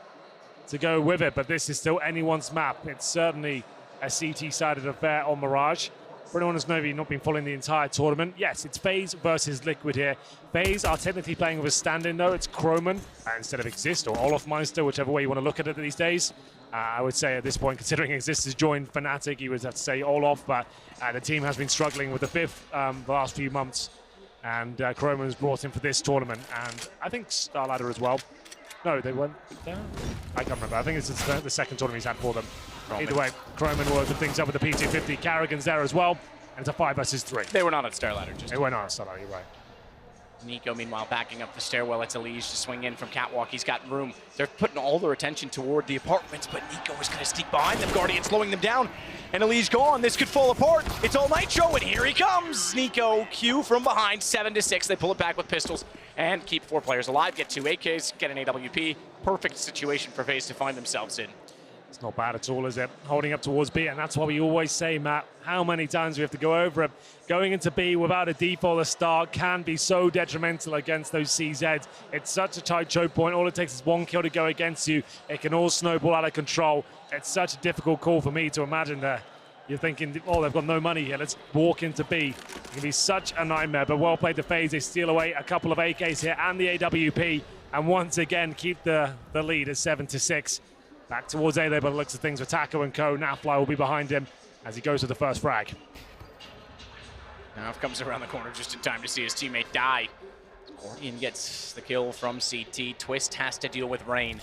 to go with it, but this is still anyone's map. It's certainly a CT-sided affair on Mirage. For anyone who's maybe not been following the entire tournament, yes, it's FaZe versus Liquid here. FaZe are technically playing with a stand-in though. It's Croman instead of Exist or Olofmeister, whichever way you want to look at it these days. I would say at this point, considering Exist has joined Fnatic, you would have to say Olof, but the team has been struggling with the 5th the last few months. And Croman was brought in for this tournament, and I think Starladder as well. No, they went down. I can't remember. I think it's the second tournament he's had for them. Either way, Croman will open things up with the P250. Carrigan's there as well, and it's a 5 versus 3. They were not at Starladder. They were not at Starladder, you're right. Nico, meanwhile, backing up the stairwell. It's Elige to swing in from Catwalk. He's got room. They're putting all their attention toward the apartments, but Nico is going to sneak behind them. Guardian slowing them down, and Elige gone. This could fall apart. It's all Nitro, and here he comes. Nico, Q from behind, 7-6. They pull it back with pistols and keep 4 players alive. Get 2 AKs, get an AWP. Perfect situation for FaZe to find themselves in. It's not bad at all, is it? Holding up towards B, and that's why we always say, Matt, how many times we have to go over it. Going into B without a default start can be so detrimental against those CZs. It's such a tight choke point. All it takes is 1 kill to go against you. It can all snowball out of control. It's such a difficult call for me to imagine that you're thinking, oh, they've got no money here. Let's walk into B. It can be such a nightmare, but well played to FaZe. They steal away a couple of AKs here and the AWP, and once again keep the lead at 7-6. Back towards A there, but it looks at things with Taco and Co. Nafly will be behind him as he goes to the first frag. Naf comes around the corner just in time to see his teammate die. Guardian gets the kill from CT. Twist has to deal with Rain.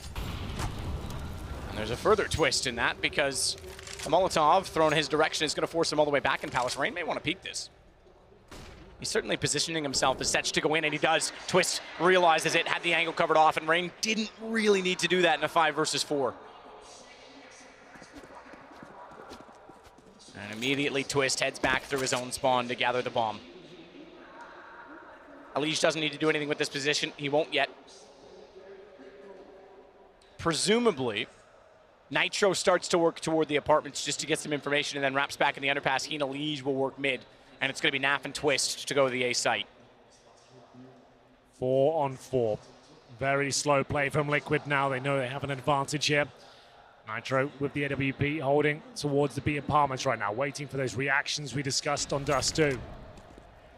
And there's a further twist in that because a Molotov thrown in his direction is going to force him all the way back in Palace. Rain may want to peek this. He's certainly positioning himself as Setch to go in, and he does. Twist realizes it, had the angle covered off, and Rain didn't really need to do that in a 5 versus 4. And immediately Twist heads back through his own spawn to gather the bomb. Elige doesn't need to do anything with this position. He won't yet. Presumably, Nitro starts to work toward the apartments just to get some information and then wraps back in the underpass. He and Elige will work mid, and it's going to be Naf and Twist to go to the A site. 4 on 4. Very slow play from Liquid now. They know they have an advantage here. Nitro with the AWP holding towards the B apartments right now, waiting for those reactions we discussed on Dust 2.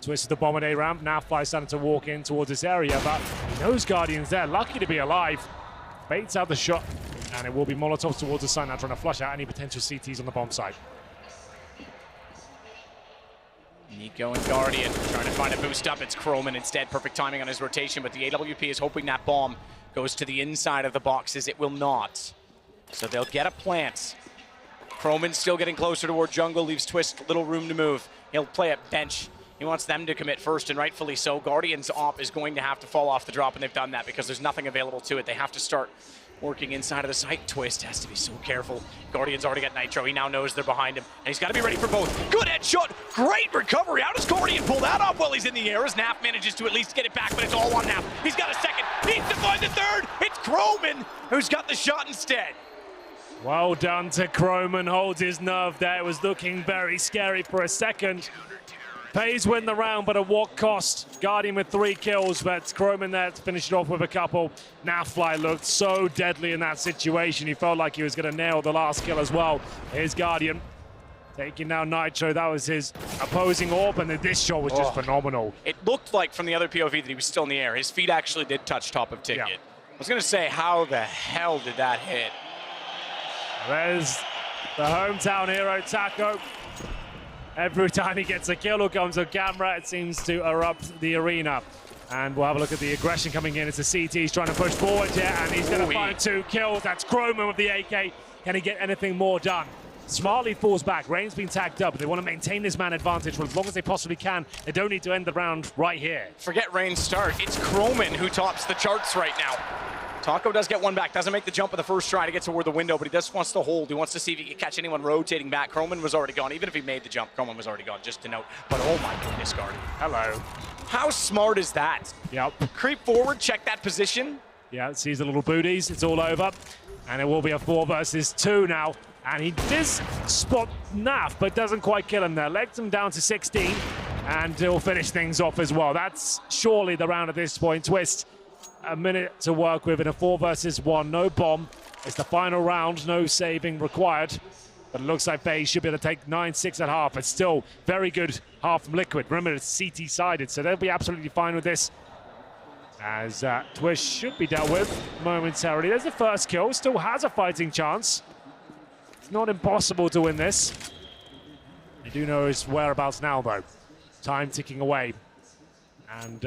Twist of the bomb at A ramp. Now Fly starting to walk in towards this area, but he knows Guardian's there. Lucky to be alive. Baits out the shot, and it will be Molotovs towards the side now, trying to flush out any potential CTs on the bomb side. Nico and Guardian trying to find a boost up. It's Croman instead. Perfect timing on his rotation, but the AWP is hoping that bomb goes to the inside of the boxes. It will not. So they'll get a plant. Croman still getting closer toward jungle, leaves Twist little room to move. He'll play at bench. He wants them to commit first, and rightfully so. Guardian's op is going to have to fall off the drop, and they've done that because there's nothing available to it. They have to start working inside of the site. Twist has to be so careful. Guardian's already got Nitro. He now knows they're behind him, and he's got to be ready for both. Good headshot. Great recovery. How does Guardian pull that off while he's in the air? As Naf manages to at least get it back, but it's all on Naf. He's got a second. Needs to find the third. It's Croman who's got the shot instead. Well done to Croman, holds his nerve there. It was looking very scary for a second. FaZe win the round, but at what cost? Guardian with 3 kills, but Croman there to finish it off with a couple. Nafly looked so deadly in that situation. He felt like he was going to nail the last kill as well. Here's Guardian taking down Nitro. That was his opposing orb, and this shot was just phenomenal. It looked like from the other POV that he was still in the air. His feet actually did touch top of Ticket. Yeah. I was going to say, how the hell did that hit? There's the hometown hero, Taco. Every time he gets a kill or comes on camera, it seems to erupt the arena. And we'll have a look at the aggression coming in. It's the CT. He's trying to push forward here, and he's going to find 2 kills. That's Croman with the AK. Can he get anything more done? Smartly falls back. Rain's been tagged up. They want to maintain this man advantage for as long as they possibly can. They don't need to end the round right here. Forget Rain's start. It's Croman who tops the charts right now. Taco does get one back, doesn't make the jump in the first try to get toward the window, but he just wants to hold. He wants to see if he can catch anyone rotating back. Croman was already gone. Even if he made the jump, Croman was already gone, just to note. But oh my goodness, Guardian. Hello. How smart is that? Yep. Creep forward, check that position. Yeah, sees the little booties. It's all over. And it will be a 4 versus 2 now. And he does spot Naf, but doesn't quite kill him there. Legs him down to 16, and he'll finish things off as well. That's surely the round at this point. Twist, a minute to work with in a 4 versus 1. No bomb. It's the final round. No saving required. But it looks like FaZe should be able to take 9-6 at half. It's still very good half from Liquid. Remember, it's CT-sided, so they'll be absolutely fine with this. As Twist should be dealt with momentarily. There's the first kill. Still has a fighting chance. It's not impossible to win this. They do know his whereabouts now, though. Time ticking away. And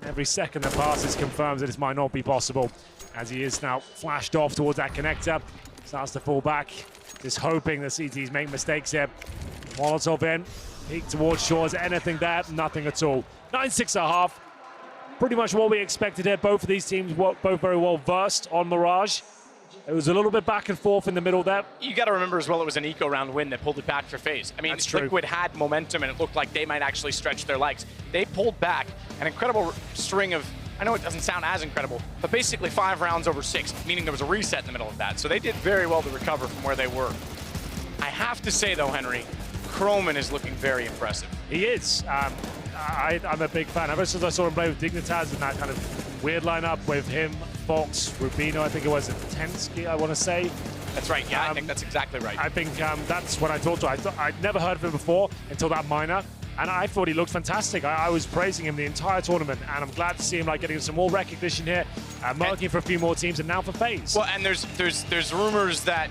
every second that passes confirms that this might not be possible, as he is now flashed off towards that connector. Starts to fall back, just hoping the CTs make mistakes here. Molotov in, peek towards shores, anything there? Nothing at all. 9-6 at half. Pretty much what we expected here. Both of these teams were both very well versed on Mirage. It was a little bit back and forth in the middle there. You got to remember as well, it was an eco round win that pulled it back for FaZe. I mean, Liquid had momentum, and it looked like they might actually stretch their legs. They pulled back an incredible string of, I know it doesn't sound as incredible, but basically 5 rounds over 6, meaning there was a reset in the middle of that. So they did very well to recover from where they were. I have to say, though, Henry, Croman is looking very impressive. He is. I'm a big fan. Ever since I saw him play with Dignitas in that kind of weird lineup with him, Fox, Rubino, I think it was, and Tensky, I want to say. That's right, yeah, I think that's exactly right. I think that's what I thought. I'd never heard of him before until that minor, and I thought he looked fantastic. I was praising him the entire tournament, and I'm glad to see him getting some more recognition here, marking for a few more teams, and now for FaZe. Well, and there's rumors that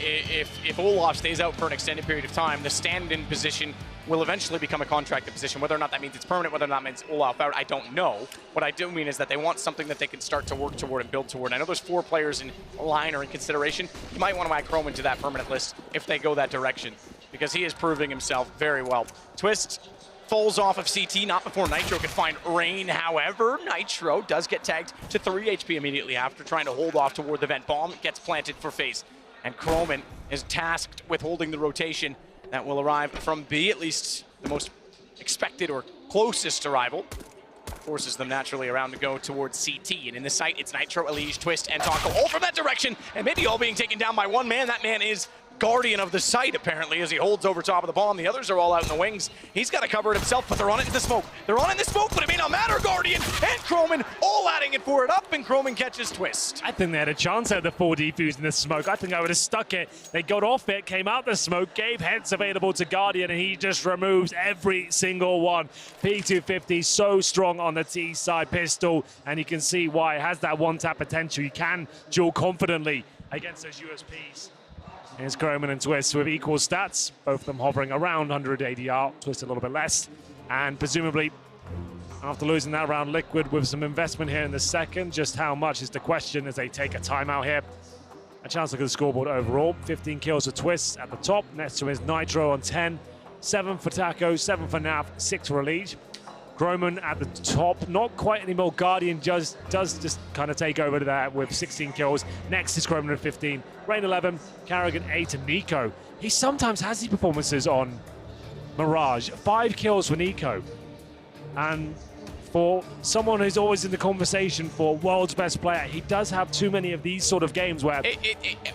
if Olaf stays out for an extended period of time, the stand-in position will eventually become a contracted position. Whether or not that means it's permanent, whether or not that means Olaf out, I don't know. What I do mean is that they want something that they can start to work toward and build toward. I know there's 4 players in line or in consideration. You might want to add Croman to that permanent list if they go that direction, because he is proving himself very well. Twist falls off of CT, not before Nitro can find Rain. However, Nitro does get tagged to 3 HP immediately after trying to hold off toward the vent. Bomb gets planted for FaZe, and Croman is tasked with holding the rotation that will arrive from B, at least the most expected or closest arrival. Forces them naturally around to go towards CT. And in the site, it's Nitro, Elige, Twist, and Taco all from that direction, and maybe all being taken down by one man. That man is Guardian of the site, apparently, as he holds over top of the bomb. The others are all out in the wings. He's got to cover it himself, but they're on it in the smoke. They're on it in the smoke, but it may not matter. Guardian and Croman all adding it for it up, and Croman catches Twist. I think they had a chance at the 4 defuse in the smoke. I think I would have stuck it. They got off it, came out the smoke, gave heads available to Guardian, and he just removes every single one. P250 so strong on the T side pistol, and you can see why it has that one-tap potential. You can duel confidently against those USPs. Here's Croman and Twist with equal stats, both of them hovering around 100 ADR, Twist a little bit less. And presumably, after losing that round, Liquid with some investment here in the second. Just how much is the question as they take a timeout here. a chance to look at the scoreboard overall. 15 kills for Twist at the top. Next to him is Nitro on 10. 7 for Taco, 7 for Nav, 6 for Elige. Groman at the top, not quite anymore. Guardian does just kind of take over to that with 16 kills. Next is Groman at 15. Rain 11, Carrigan 8, and Nico. He sometimes has these performances on Mirage. 5 kills for Nico. And for someone who's always in the conversation for world's best player, he does have too many of these sort of games where...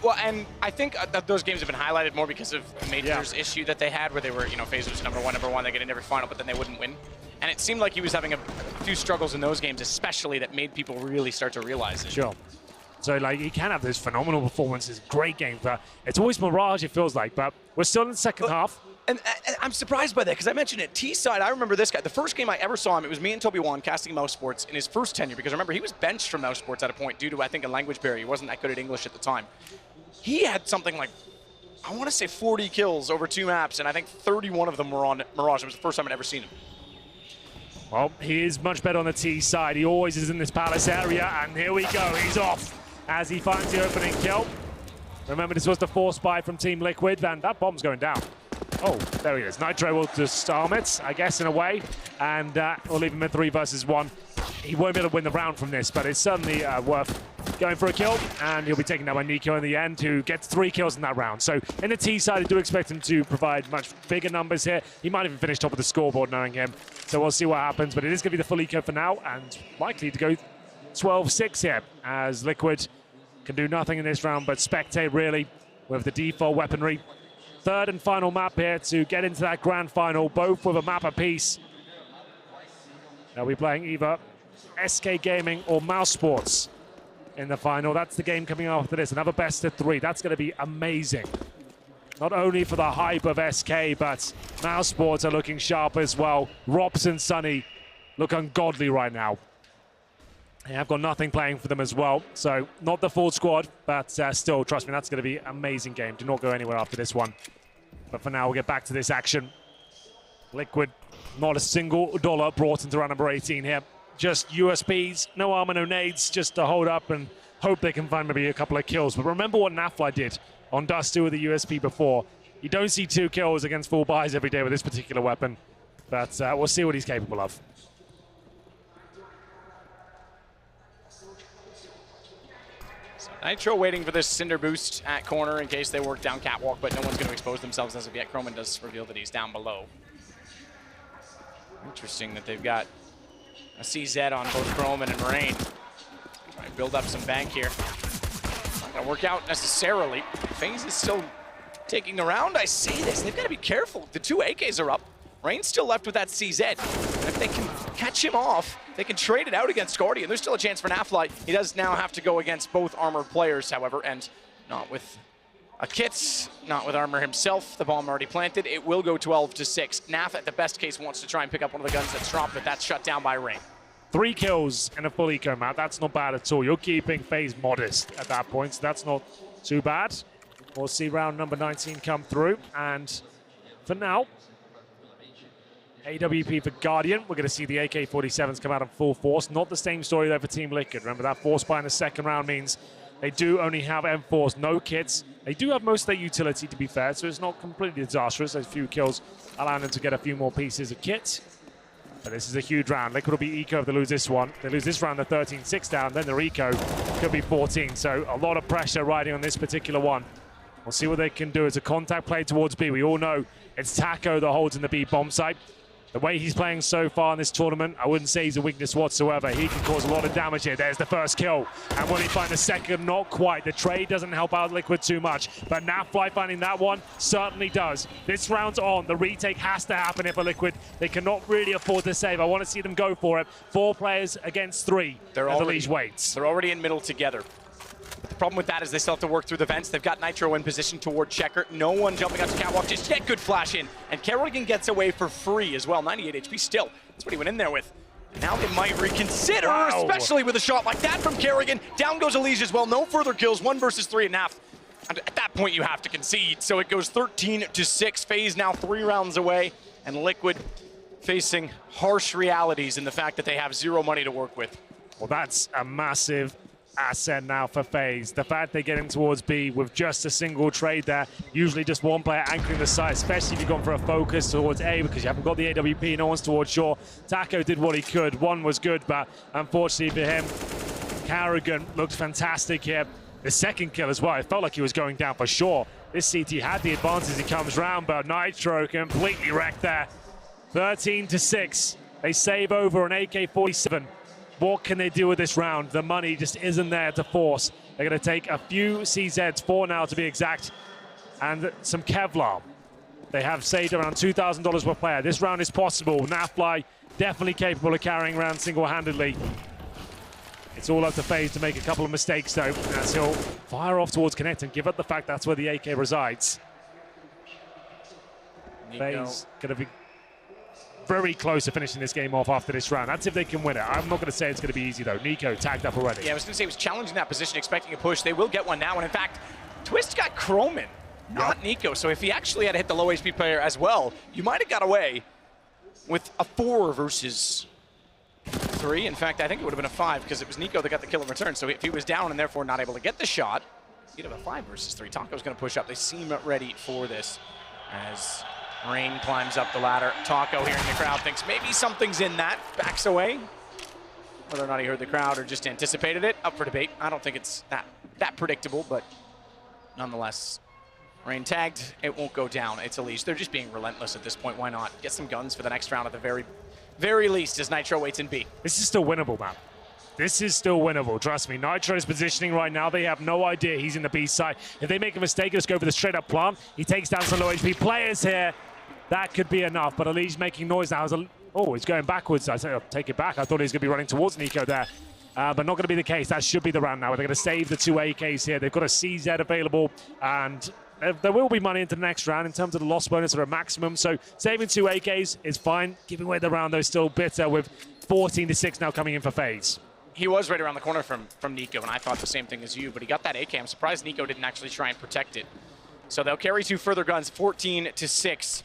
Well, and I think that those games have been highlighted more because of the Majors issue that they had, where they were, FaZe was number one, they get in every final, but then they wouldn't win. And it seemed like he was having a few struggles in those games, especially, that made people really start to realize it. Sure. So, like, he can have those phenomenal performances, great games, but it's always Mirage, it feels like. But we're still in the second half. And I'm surprised by that, because I mentioned it. T-side, I remember this guy. The first game I ever saw him, it was me and Toby Wan casting Mouse Sports in his first tenure, because remember, he was benched from Mouse Sports at a point due to, I think, a language barrier. He wasn't that good at English at the time. He had something like, I want to say 40 kills over 2 maps, and I think 31 of them were on Mirage. It was the first time I'd ever seen him. Well, he is much better on the T side. He always is in this Palace area, and here we go. He's off as he finds the opening kill. Remember, this was the force buy from Team Liquid, and that bomb's going down. Oh, there he is. Nitro will just arm it, I guess, in a way, and we'll leave him at 3 versus 1. He won't be able to win the round from this, but it's certainly worth going for a kill, and he'll be taken down by Nico in the end, who gets 3 kills in that round. So in the T side, I do expect him to provide much bigger numbers here. He might even finish top of the scoreboard, knowing him. So we'll see what happens, but it is going to be the full eco for now, and likely to go 12-6 here, as Liquid can do nothing in this round but spectate, really, with the default weaponry. Third and final map here to get into that grand final, both with a map apiece. They'll be playing either SK Gaming or Mouse Sports in the final. That's the game coming after this. Another best of 3. That's going to be amazing. Not only for the hype of SK, but Mouse Sports are looking sharp as well. Robs and Sunny look ungodly right now. They have got nothing playing for them as well. So not the full squad, but still, trust me, that's going to be an amazing game. Do not go anywhere after this one. But for now, we'll get back to this action. Liquid, not a single dollar brought into round number 18 here. Just USBs, no armor, no nades, just to hold up and hope they can find maybe a couple of kills. But remember what Nafly did on Dust 2 with the USP before. You don't see 2 kills against full buys every day with this particular weapon. But we'll see what he's capable of. Nitro waiting for this Cinder boost at corner in case they work down catwalk, but no one's going to expose themselves as of yet. Croman does reveal that he's down below. Interesting that they've got a CZ on both Croman and Rain. Try to build up some bank here. Not going to work out necessarily. FaZe is still taking the round. I say this, they've got to be careful. The 2 AKs are up. Rain's still left with that CZ. And if they can catch him off, they can trade it out against Guardian. There's still a chance for Nafly. He does now have to go against both armored players, however, and not with a kit, not with armor himself. The bomb already planted. It will go 12-6. Naf, at the best case, wants to try and pick up one of the guns that's dropped, but that's shut down by Rain. 3 kills and a full eco map. That's not bad at all. You're keeping FaZe modest at that point, so that's not too bad. We'll see round number 19 come through, and for now, AWP for Guardian. We're going to see the AK-47s come out in full force. Not the same story though for Team Liquid. Remember, that force buy in the second round means they do only have M4s, no kits. They do have most of their utility, to be fair, so it's not completely disastrous. Those few kills allowing them to get a few more pieces of kit. But this is a huge round. Liquid will be eco if they lose this one. They lose this round, they're 13-6 down, then their eco could be 14. So a lot of pressure riding on this particular one. We'll see what they can do. It's a contact play towards B. We all know it's Taco that holds in the B bomb site. The way he's playing so far in this tournament, I wouldn't say he's a weakness whatsoever. He can cause a lot of damage here. There's the first kill. And will he find the second? Not quite. The trade doesn't help out Liquid too much. But Nafly finding that one certainly does. This round's on. The retake has to happen here for Liquid. They cannot really afford to save. I want to see them go for it. 4 players against 3. They're as already, Elige waits. They're already in middle together. The problem with that is they still have to work through the vents. They've got Nitro in position toward Checker. No one jumping out to catwalk just yet. Good flash in. And Kerrigan gets away for free as well. 98 HP still. That's what he went in there with. Now they might reconsider, especially with a shot like that from Kerrigan. Down goes Elige as well. No further kills. 1 versus 3 at Naf. And at that point, you have to concede. So it goes 13-6. FaZe now 3 rounds away. And Liquid facing harsh realities in the fact that they have 0 money to work with. Well, that's a massive asset now for FaZe. The fact they get in towards B with just a single trade there, usually just one player anchoring the site, especially if you've gone for a focus towards A because you haven't got the AWP, no one's towards shore. Taco did what he could. One was good, but unfortunately for him, Carrigan looked fantastic here. The second kill as well, it felt like he was going down for sure. This CT had the advantage as he comes round, but Nitro completely wrecked there. 13-6. They save over an AK-47. What can they do with this round? The money just isn't there to force. They're going to take a few CZs, 4 now to be exact, and some Kevlar. They have saved around $2,000 per player. This round is possible. Nafly definitely capable of carrying around single-handedly. It's all up to FaZe to make a couple of mistakes, though, as he'll fire off towards Connect and give up the fact that's where the AK resides. FaZe going to be very close to finishing this game off after this round. That's if they can win it. I'm not going to say it's going to be easy, though. Nico tagged up already. Yeah, I was going to say he was challenging that position, expecting a push. They will get one now, and in fact, Twist got Croman, not Nico. So if he actually had hit the low HP player as well, you might have got away with a 4 versus 3. In fact, I think it would have been a 5 because it was Nico that got the kill in return. So if he was down and therefore not able to get the shot, he'd have a 5 versus 3. Taco's going to push up. They seem ready for this as Rain climbs up the ladder. Taco, hearing the crowd, thinks maybe something's in that, backs away. Whether or not he heard the crowd or just anticipated it, up for debate. I don't think it's that predictable, but nonetheless, Rain tagged. It won't go down. It's a leash. They're just being relentless at this point. Why not? Get some guns for the next round at the very least as Nitro waits in B. This is still winnable, man. This is still winnable, trust me. Nitro's positioning right now, they have no idea he's in the B side. If they make a mistake, just go for the straight up plant. He takes down some low HP players here. That could be enough, but Ali's making noise now. Oh, he's going backwards. I say, I'll take it back. I thought he was going to be running towards Nico there, but not going to be the case. That should be the round now. They're going to save the 2 AKs here. They've got a CZ available, and there will be money into the next round in terms of the loss bonus or a maximum. So saving 2 AKs is fine. Giving away the round, though, still bitter with 14-6 now coming in for FaZe. He was right around the corner from Nico, and I thought the same thing as you, but he got that AK. I'm surprised Nico didn't actually try and protect it. So they'll carry 2 further guns, 14-6.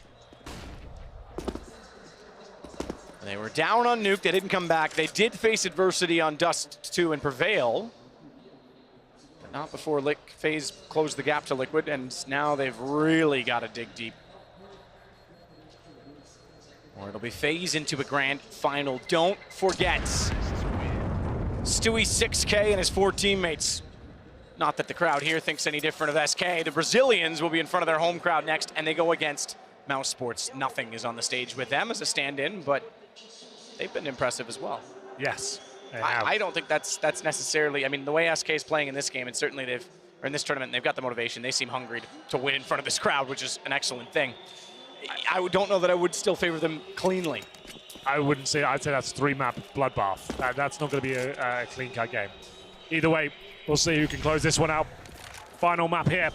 They were down on Nuke. They didn't come back. They did face adversity on Dust 2 and prevail. But not before FaZe closed the gap to Liquid, and now they've really got to dig deep. Or it'll be FaZe into a grand final. Don't forget, Stewie 6K and his 4 teammates. Not that the crowd here thinks any different of SK. The Brazilians will be in front of their home crowd next, and they go against Mouse Sports. Nothing is on the stage with them as a stand-in, but they've been impressive as well. Yes. I don't think that's necessarily, I mean, the way SK is playing in this game, and certainly or in this tournament, they've got the motivation. They seem hungry to win in front of this crowd, which is an excellent thing. I don't know that I would still favor them cleanly. I wouldn't say, I'd say that's 3-map bloodbath. That's not going to be a clean-cut game. Either way, we'll see who can close this one out. Final map here.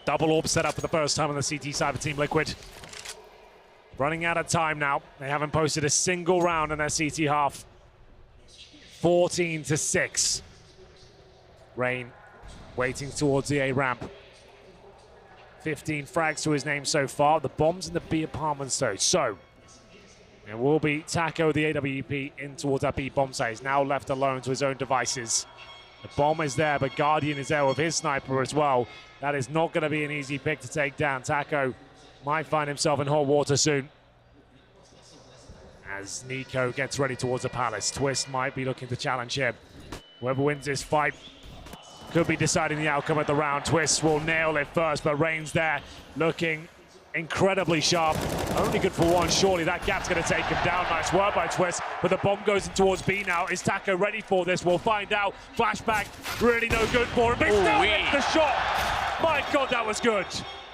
Double orb set up for the first time on the CT side for Team Liquid. Running out of time now. They haven't posted a single round in their CT half. 14-6. Rain waiting towards the A ramp. 15 frags to his name so far. The bombs in the B apartments though. So it will be Taco, the AWP, in towards that B bomb site. He's now left alone to his own devices. The bomb is there, but Guardian is there with his sniper as well. That is not going to be an easy pick to take down. Taco might find himself in hot water soon. As Nico gets ready towards the Palace. Twist might be looking to challenge him. Whoever wins this fight could be deciding the outcome of the round. Twist will nail it first, but Rain's there looking incredibly sharp. Only good for 1, surely. That gap's going to take him down. Nice work by Twist, but the bomb goes in towards B now. Is Taco ready for this? We'll find out. Flashback, really no good for him. But still hits the shot. My God, that was good.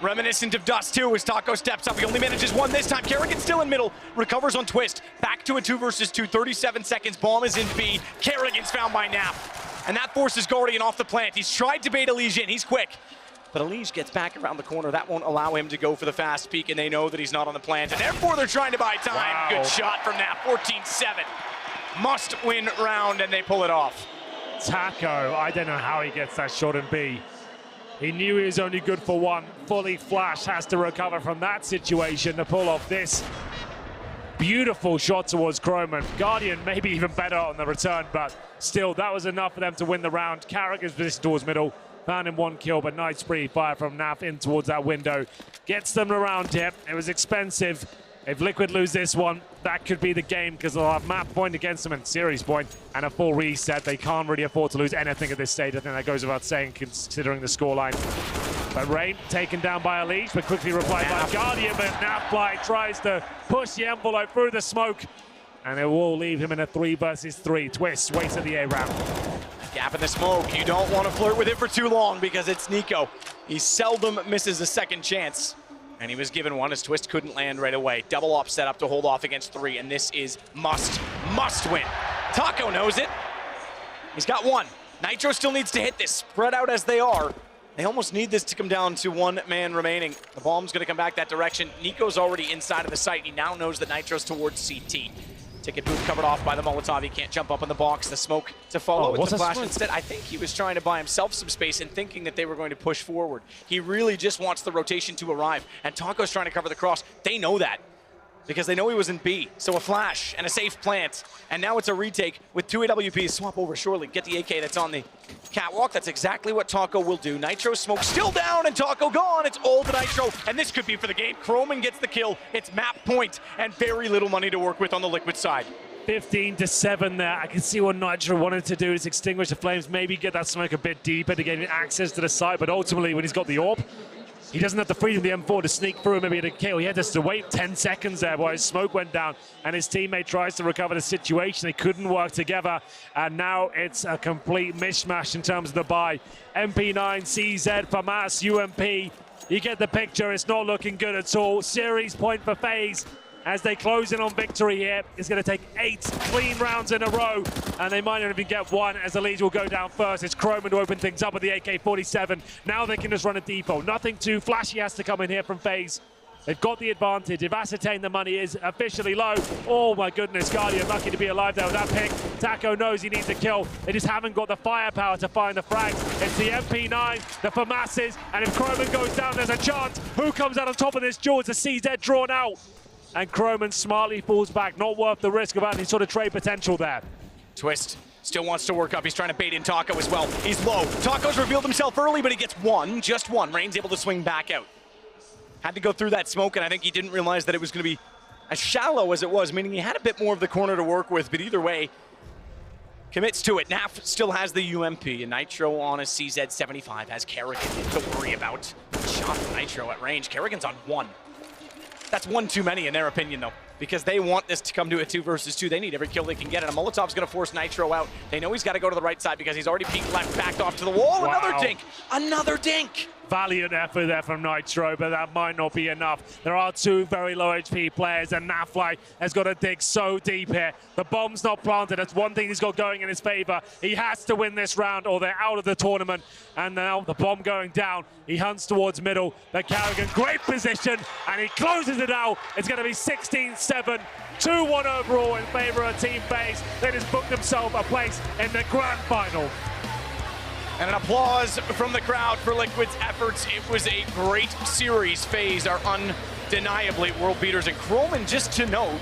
Reminiscent of Dust 2 as Taco steps up. He only manages 1 this time. Kerrigan's still in middle. Recovers on Twist. Back to a 2 versus 2. 37 seconds. Bomb is in B. Kerrigan's found by Nap. And that forces Guardian off the plant. He's tried to bait Elige in. He's quick. But Elige gets back around the corner. That won't allow him to go for the fast peek, and they know that he's not on the plant. And therefore, they're trying to buy time. Wow. Good shot from Nap. 14-7. Must win round, and they pull it off. Taco, I don't know how he gets that shot in B. He knew he was only good for 1. Fully Flash has to recover from that situation to pull off this Beautiful shot towards Croman. Guardian maybe even better on the return, but still, that was enough for them to win the round. Carrick is positioned towards middle. Found him 1 kill, but nice spree fire from Naf in towards that window. Gets them around here. It was expensive. If Liquid lose this one, that could be the game because they'll have map point against them and series point and a full reset. They can't really afford to lose anything at this stage. I think that goes without saying considering the scoreline. But Rain taken down by a leash, but quickly replied by Guardian, but Nafly tries to push the envelope through the smoke, and it will leave him in a 3 versus 3. Twist waits at the A round. Gap in the smoke. You don't want to flirt with it for too long because it's Nico. He seldom misses a second chance. And he was given one as Twist couldn't land right away. Double op set up to hold off against 3, and this is must win. Taco knows it. He's got 1. Nitro still needs to hit this. Spread out as they are, they almost need this to come down to 1 man remaining. The bomb's going to come back that direction. Nico's already inside of the site. He now knows that Nitro's towards CT. Ticket booth covered off by the Molotov. He can't jump up in the box. The smoke to follow with the flash instead. I think he was trying to buy himself some space and thinking that they were going to push forward. He really just wants the rotation to arrive. And Taco's trying to cover the cross. They know that because they know he was in B. So a flash and a safe plant. And now it's a retake with 2 AWPs. Swap over surely. Get the AK that's on the catwalk. That's exactly what Taco will do. Nitro smoke still down and Taco gone. It's all the Nitro. And this could be for the game. Croman gets the kill. It's map point and very little money to work with on the Liquid side. 15-7 there. I can see what Nitro wanted to do is extinguish the flames, maybe get that smoke a bit deeper to gain access to the site. But ultimately, when he's got the orb, he doesn't have the freedom of the M4 to sneak through and maybe get a kill. He had to wait 10 seconds there while his smoke went down and his teammate tries to recover the situation. They couldn't work together, and now it's a complete mishmash in terms of the buy. MP9, CZ, FAMAS, UMP. You get the picture. It's not looking good at all. Series point for FaZe as they close in on victory here. It's going to take 8 clean rounds in a row, and they might not even get 1 as the leads will go down first. It's Croman to open things up with the AK-47. Now they can just run a depot. Nothing too flashy has to come in here from FaZe. They've got the advantage. They've ascertained the money is officially low. Oh my goodness, Guardian lucky to be alive there with that pick. Taco knows he needs a kill. They just haven't got the firepower to find the frags. It's the MP9, the FAMASes, and if Croman goes down, there's a chance. Who comes out on top of this duel? It's a CZ drawn out. And Croman smartly falls back. Not worth the risk of any sort of trade potential there. Twist still wants to work up. He's trying to bait in Taco as well. He's low. Taco's revealed himself early, but he gets 1, just 1. Rain's able to swing back out. Had to go through that smoke, and I think he didn't realize that it was going to be as shallow as it was, meaning he had a bit more of the corner to work with, but either way, commits to it. Naf still has the UMP, and Nitro on a CZ75 has Kerrigan to worry about. Shot from Nitro at range. Kerrigan's on 1. That's 1 too many in their opinion, though, because they want this to come to a 2 versus 2. They need every kill they can get, and a Molotov's going to force Nitro out. They know he's got to go to the right side because he's already peeked left, backed off to the wall. Wow. Another dink! Another dink! Valiant effort there from Nitro, but that might not be enough. There are 2 very low HP players, and Nafly has got to dig so deep here. The bomb's not planted. That's one thing he's got going in his favor. He has to win this round or they're out of the tournament. And now the bomb going down. He hunts towards middle. But Carrigan, great position, and he closes it out. It's going to be 16-7. 2-1 overall in favor of Team FaZe. They just booked themselves a place in the grand final. And an applause from the crowd for Liquid's efforts. It was a great series. FaZe are undeniably world beaters. And Croman, just to note,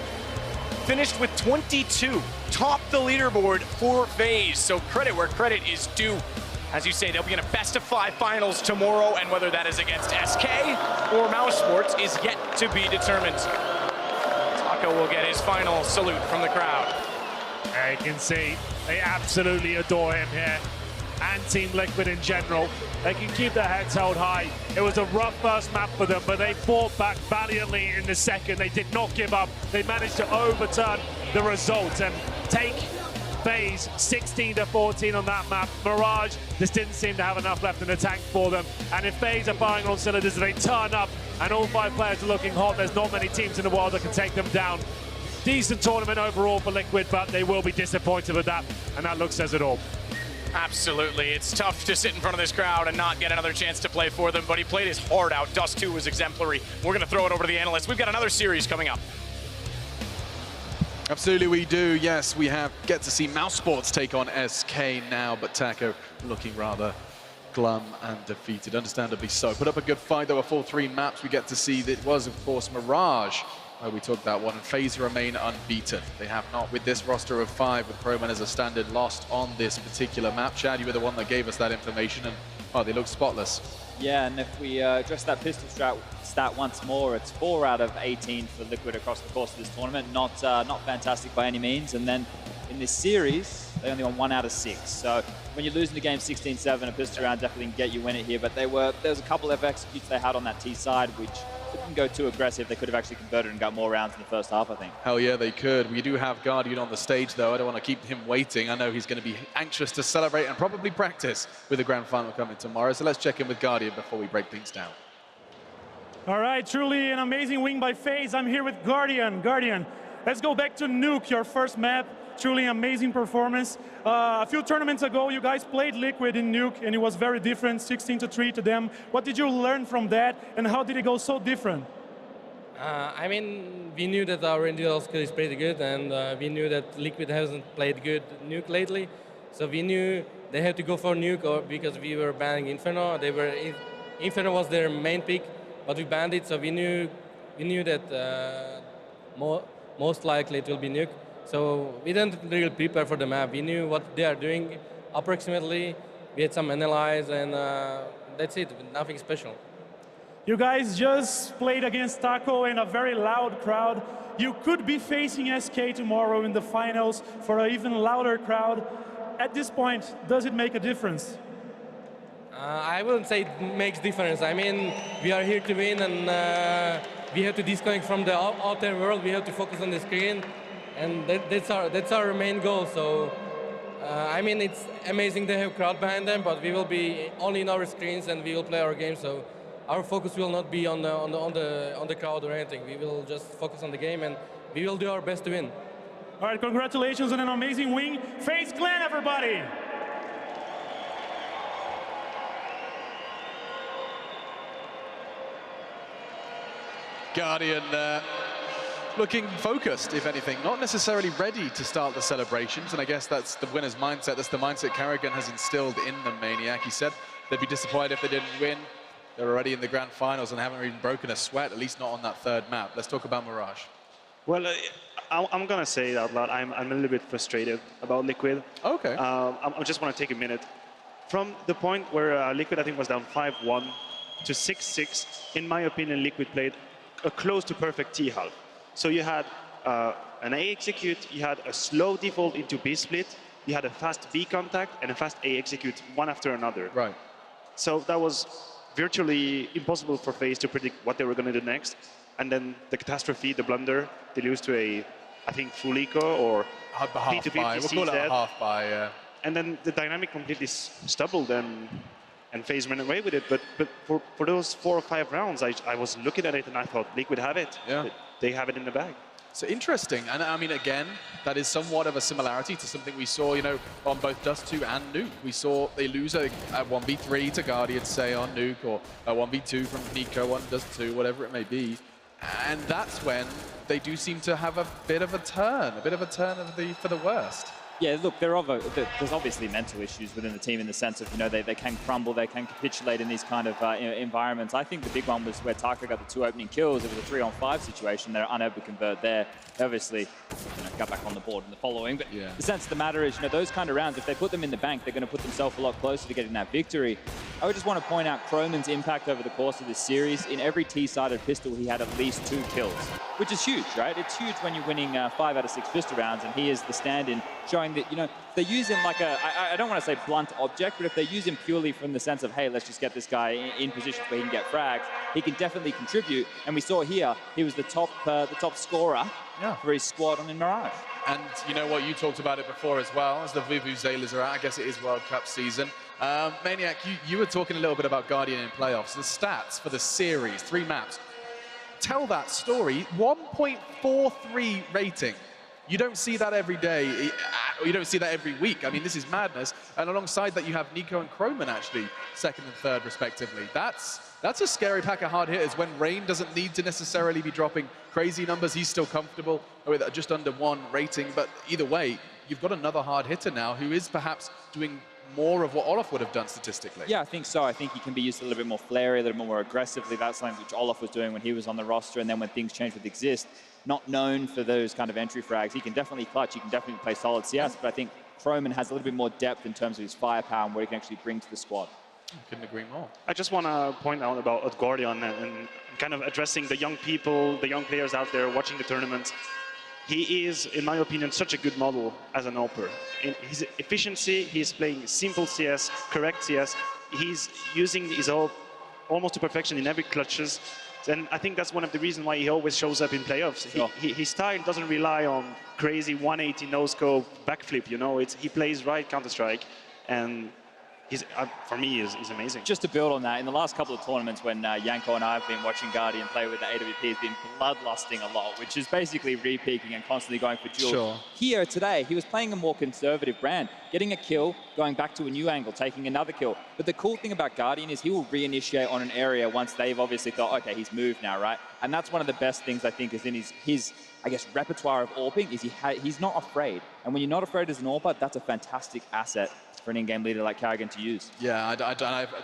finished with 22. Topped the leaderboard for FaZe. So credit where credit is due. As you say, they'll be in a best-of-5 finals tomorrow. And whether that is against SK or Mouse Sports is yet to be determined. Taco will get his final salute from the crowd. You can see they absolutely adore him here. And Team Liquid in general. They can keep their heads held high. It was a rough first map for them, but they fought back valiantly in the second. They did not give up. They managed to overturn the result and take FaZe 16-14 on that map. Mirage just didn't seem to have enough left in the tank for them. And if FaZe are firing on cylinders, they turn up and all 5 players are looking hot. There's not many teams in the world that can take them down. Decent tournament overall for Liquid, but they will be disappointed with that, and that look says it all. Absolutely. It's tough to sit in front of this crowd and not get another chance to play for them, but he played his heart out. Dust 2 was exemplary. We're going to throw it over to the analysts. We've got another series coming up. Absolutely we do. Yes, we get to see Mouse Sports take on SK now, but Taco looking rather glum and defeated, understandably so. Put up a good fight. There were 4-3 maps. We get to see that it was, of course, Mirage where we took that one. And FaZe remain unbeaten. They have not, with this roster of 5, with Croman as a standard, lost on this particular map. Chad, you were the one that gave us that information, and oh, they look spotless. Yeah, and if we address that pistol stat once more, it's 4 out of 18 for Liquid across the course of this tournament. Not fantastic by any means. And then in this series, they only won 1 out of 6. So when you're losing the game 16-7, a pistol round definitely can get you in it here. But there was a couple of executes they had on that T side, which didn't go too aggressive. They could have actually converted and got more rounds in the first half, I think. Hell yeah, they could. We do have Guardian on the stage, though. I don't want to keep him waiting. I know he's going to be anxious to celebrate and probably practice with the grand final coming tomorrow. So let's check in with Guardian before we break things down. All right, truly an amazing win by FaZe. I'm here with Guardian. Guardian, let's go back to Nuke, your first map. Truly amazing performance. A few tournaments ago, you guys played Liquid in Nuke, and it was very different, 16-3 to them. What did you learn from that, and how did it go so different? I mean, we knew that our individual skill is pretty good, and we knew that Liquid hasn't played good Nuke lately. So we knew they had to go for Nuke because we were banning Inferno. Inferno was their main pick, but we banned it, so we knew that most likely it will be Nuke. So we didn't really prepare for the map. We knew what they are doing approximately. We had some analyze, and that's it, nothing special. You guys just played against Taco in a very loud crowd. You could be facing SK tomorrow in the finals for an even louder crowd. At this point, does it make a difference? I wouldn't say it makes difference. I mean, we are here to win, and we have to disconnect from the outer world. We have to focus on the screen. And that's our main goal. So, I mean, it's amazing to have crowd behind them, but we will be only in our screens and we will play our game. So, our focus will not be on the crowd or anything. We will just focus on the game, and we will do our best to win. All right, congratulations on an amazing win. FaZe Clan, everybody! Guardian looking focused, if anything, not necessarily ready to start the celebrations, and I guess that's the winner's mindset. That's the mindset Kerrigan has instilled in the Maniac. He said they'd be disappointed if they didn't win. They're already in the grand finals and haven't even broken a sweat, at least not on that 3rd map. Let's talk about Mirage. Well, I'm going to say it out loud. I'm a little bit frustrated about Liquid. Okay. I just want to take a minute. From the point where Liquid, I think, was down 5-1 to 6-6, in my opinion, Liquid played a close to perfect T-half. So you had an A execute, you had a slow default into B split, you had a fast B contact, and a fast A execute, one after another. Right. So that was virtually impossible for FaZe to predict what they were going to do next. And then the catastrophe, the blunder, they lose to a, I think, full eco or half buy. We'll call it a half buy, yeah. And then the dynamic completely stubbled and FaZe ran away with it. But for those 4 or 5 rounds, I was looking at it and I thought Liquid have it. Yeah. They have it in the bag. So interesting, and I mean, again, that is somewhat of a similarity to something we saw, you know, on both Dust 2 and Nuke. We saw they lose a 1v3 to Guardian, say, on Nuke, or a 1v2 from Nico on Dust 2, whatever it may be. And that's when they do seem to have a bit of a turn for the worst. Yeah, look, there's obviously mental issues within the team in the sense of, you know, they can crumble, they can capitulate in these kind of environments. I think the big one was where Taka got the 2 opening kills. It was a 3-on-5 situation. They're unable to convert there. They obviously, you know, got back on the board in the following. But yeah. The sense of the matter is, you know, those kind of rounds, if they put them in the bank, they're going to put themselves a lot closer to getting that victory. I would just want to point out Croman's impact over the course of this series. In every T-sided pistol, he had at least 2 kills, which is huge, right? It's huge when you're winning 5 out of 6 pistol rounds, and he is the stand-in, showing that, you know, they use him like a, I don't want to say blunt object, but if they use him purely from the sense of, hey, let's just get this guy in positions where he can get frags, he can definitely contribute. And we saw here, he was the top scorer for his squad on in Mirage. And you know what, you talked about it before as well, as the Vuvuzelas are out. I guess it is World Cup season. Maniac, you were talking a little bit about Guardian in playoffs. The stats for the series, 3 maps. Tell that story, 1.43 rating. You don't see that every day. You don't see that every week. I mean, this is madness. And alongside that, you have Nico and Croman actually 2nd and 3rd, respectively. That's a scary pack of hard hitters when Rain doesn't need to necessarily be dropping crazy numbers. He's still comfortable with just under 1 rating. But either way, you've got another hard hitter now who is perhaps doing more of what Olof would have done statistically. Yeah, I think so. I think he can be used a little bit more flary, a little more aggressively. That's something which Olof was doing when he was on the roster, and then when things changed with Exist. not known for those kind of entry frags. He can definitely clutch, he can definitely play solid CS, but I think Croman has a little bit more depth in terms of his firepower and what he can actually bring to the squad. Couldn't agree more. I just want to point out about Guardian and kind of addressing the young people, the young players out there watching the tournament. He is, in my opinion, such a good model as an AWPer. In his efficiency, he's playing simple CS, correct CS. He's using his AWP almost to perfection in every clutches. And I think that's one of the reasons why he always shows up in playoffs. Sure. His style doesn't rely on crazy 180 no-scope backflip, you know. He plays right Counter-Strike, and for me, is amazing. Just to build on that, in the last couple of tournaments when Yanko and I have been watching Guardian play with the AWP, he's been bloodlusting a lot, which is basically re-peeking and constantly going for duels. Sure. Here today, he was playing a more conservative brand, getting a kill, going back to a new angle, taking another kill. But the cool thing about Guardian is he will reinitiate on an area once they've obviously thought, okay, he's moved now, right? And that's one of the best things I think is in his I guess, repertoire of AWPing is he's not afraid. And when you're not afraid as an AWPer, that's a fantastic asset for an in-game leader like Carrigan to use. Yeah, I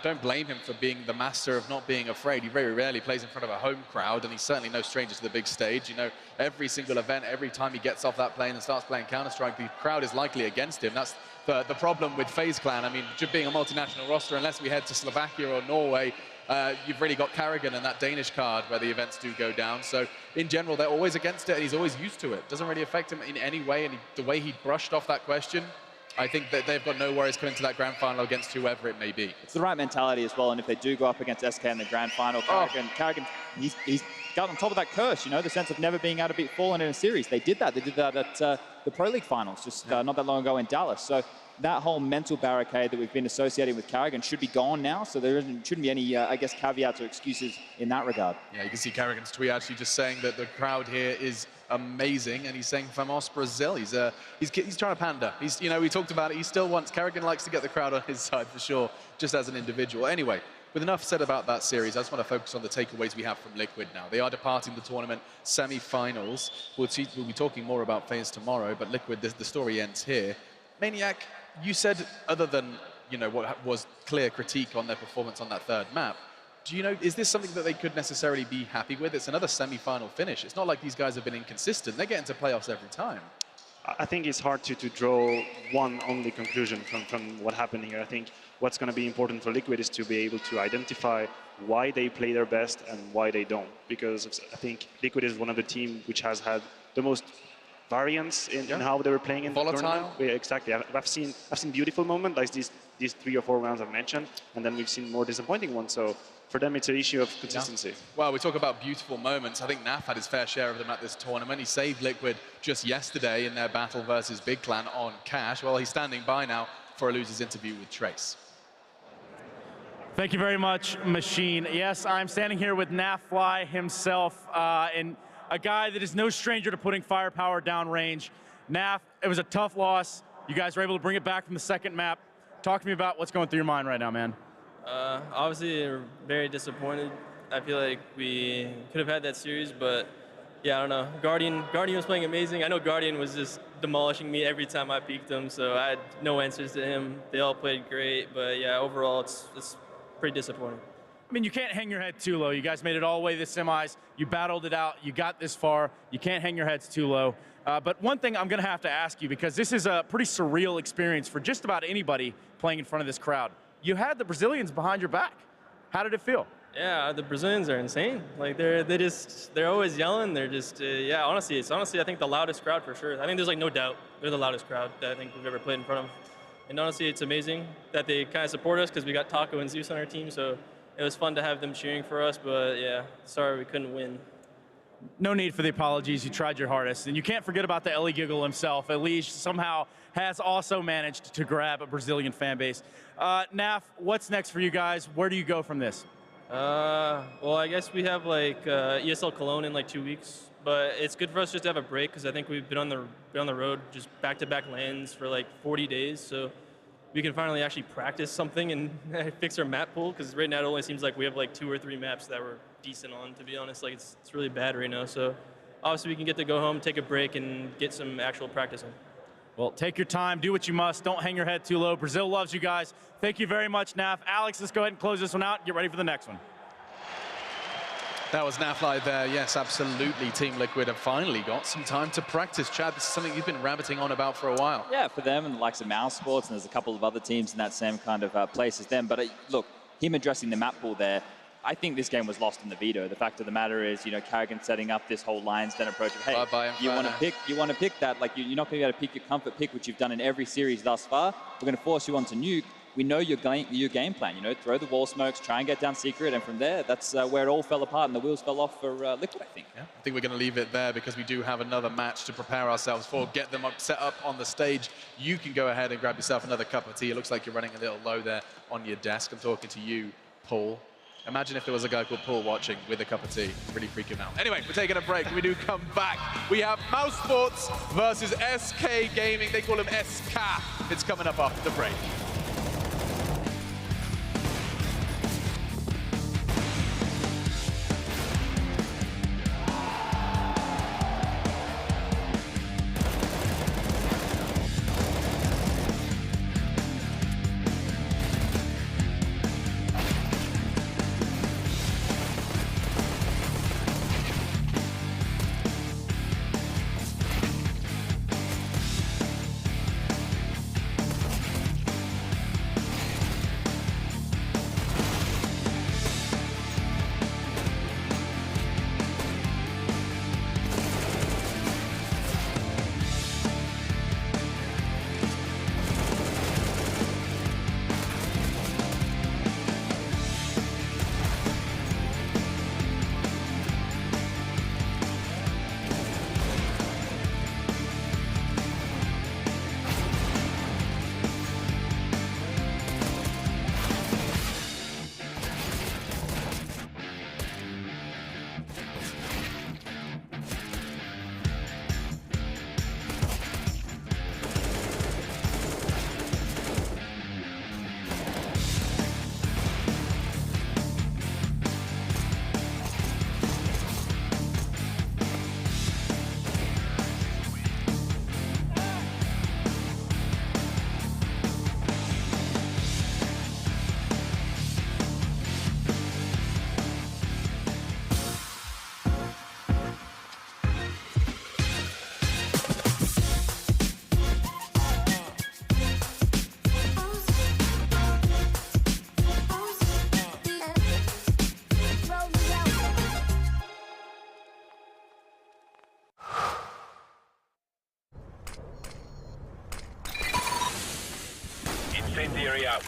don't blame him for being the master of not being afraid. He very rarely plays in front of a home crowd, and he's certainly no stranger to the big stage. You know, every single event, every time he gets off that plane and starts playing Counter-Strike, the crowd is likely against him. That's the problem with FaZe Clan. I mean, being a multinational roster, unless we head to Slovakia or Norway, you've really got Carrigan and that Danish card where the events do go down. So in general, they're always against it, and he's always used to it. Doesn't really affect him in any way, and the way he brushed off that question, I think that they've got no worries coming to that grand final against whoever it may be. It's the right mentality as well, and if they do go up against SK in the grand final, Carrigan he's got on top of that curse, you know, the sense of never being able to beat Fallen in a series. They did that at the Pro League finals just not that long ago in Dallas. So that whole mental barricade that we've been associating with Carrigan should be gone now, so there shouldn't be any, I guess, caveats or excuses in that regard. Yeah, you can see Carrigan's tweet actually just saying that the crowd here is amazing, and he's saying Famos Brazil. He's trying to pander. You know, we talked about it. He still wants, Carrigan likes to get the crowd on his side for sure, just as an individual. Anyway, with enough said about that series, I just want to focus on the takeaways we have from Liquid now. They are departing the tournament semi-finals. We'll be talking more about FaZe tomorrow, but Liquid, the story ends here. Maniac, you said, other than, you know, what was clear critique on their performance on that third map, do you know, is this something that they could necessarily be happy with? It's another semi-final finish. It's not like these guys have been inconsistent. They get into playoffs every time. I think it's hard to draw one only conclusion from what happened here. I think what's going to be important for Liquid is to be able to identify why they play their best and why they don't. Because I think Liquid is one of the teams which has had the most variance in how they were playing in volatile. The tournament. Yeah, exactly. I've seen beautiful moments like these 3 or 4 rounds I've mentioned, and then we've seen more disappointing ones. So for them, it's an issue of consistency. Yeah. Well, we talk about beautiful moments. I think Naf had his fair share of them at this tournament. He saved Liquid just yesterday in their battle versus Big Clan on Cash. Well, he's standing by now for a loser's interview with Trace. Thank you very much, Machine. Yes, I'm standing here with Nafly himself, and a guy that is no stranger to putting firepower downrange. Naf, it was a tough loss. You guys were able to bring it back from the second map. Talk to me about what's going through your mind right now, man. Obviously, very disappointed. I feel like we could have had that series, but yeah, I don't know. Guardian was playing amazing. I know Guardian was just demolishing me every time I peeked him, so I had no answers to him. They all played great, but yeah, overall, it's pretty disappointing. I mean, you can't hang your head too low. You guys made it all the way to the semis. You battled it out. You got this far. You can't hang your heads too low. But one thing I'm going to have to ask you, because this is a pretty surreal experience for just about anybody playing in front of this crowd. You had the Brazilians behind your back. How did it feel? Yeah, the Brazilians are insane. Like they're always yelling. They're just yeah. Honestly, it's I think the loudest crowd for sure. I think there's like no doubt they're the loudest crowd that I think we've ever played in front of. And honestly, it's amazing that they kind of support us because we got Taco and Zeus on our team. So it was fun to have them cheering for us. But yeah, sorry we couldn't win. No need for the apologies. You tried your hardest. And you can't forget about the Ellie Giggle himself. Elige somehow has also managed to grab a Brazilian fan base. Naf, what's next for you guys? Where do you go from this? Well, I guess we have like ESL Cologne in like 2 weeks. But it's good for us just to have a break because I think we've been on the road just back-to-back lands for like 40 days. So we can finally actually practice something and fix our map pool because right now it only seems like we have like 2 or 3 maps that we're decent on, to be honest. Like it's really bad right now. So obviously we can get to go home, take a break, and get some actual practice in. Well, take your time, do what you must. Don't hang your head too low. Brazil loves you guys. Thank you very much, Naf. Alex, let's go ahead and close this one out and get ready for the next one. That was Nafly there. Yes, absolutely. Team Liquid have finally got some time to practice. Chad, this is something you've been rabbiting on about for a while. Yeah, for them and the likes of Mouse Sports, and there's a couple of other teams in that same kind of place as them. But look, him addressing the map pool there, I think this game was lost in the veto. The fact of the matter is, you know, Karrigan setting up this whole Lions Den approach of, hey, you want to pick that, like you're not going to be able to pick your comfort pick, which you've done in every series thus far. We're going to force you onto Nuke. We know your game plan, you know, throw the wall smokes, try and get down Secret, and from there, that's where it all fell apart and the wheels fell off for Liquid, I think. Yeah, I think we're going to leave it there because we do have another match to prepare ourselves for. Get them set up on the stage. You can go ahead and grab yourself another cup of tea. It looks like you're running a little low there on your desk. I'm talking to you, Paul. Imagine if there was a guy called Paul watching with a cup of tea. Really freaking out. Anyway, we're taking a break. When we do come back, we have Mouse Sports versus SK Gaming. They call him SK. It's coming up after the break. Incendiary out.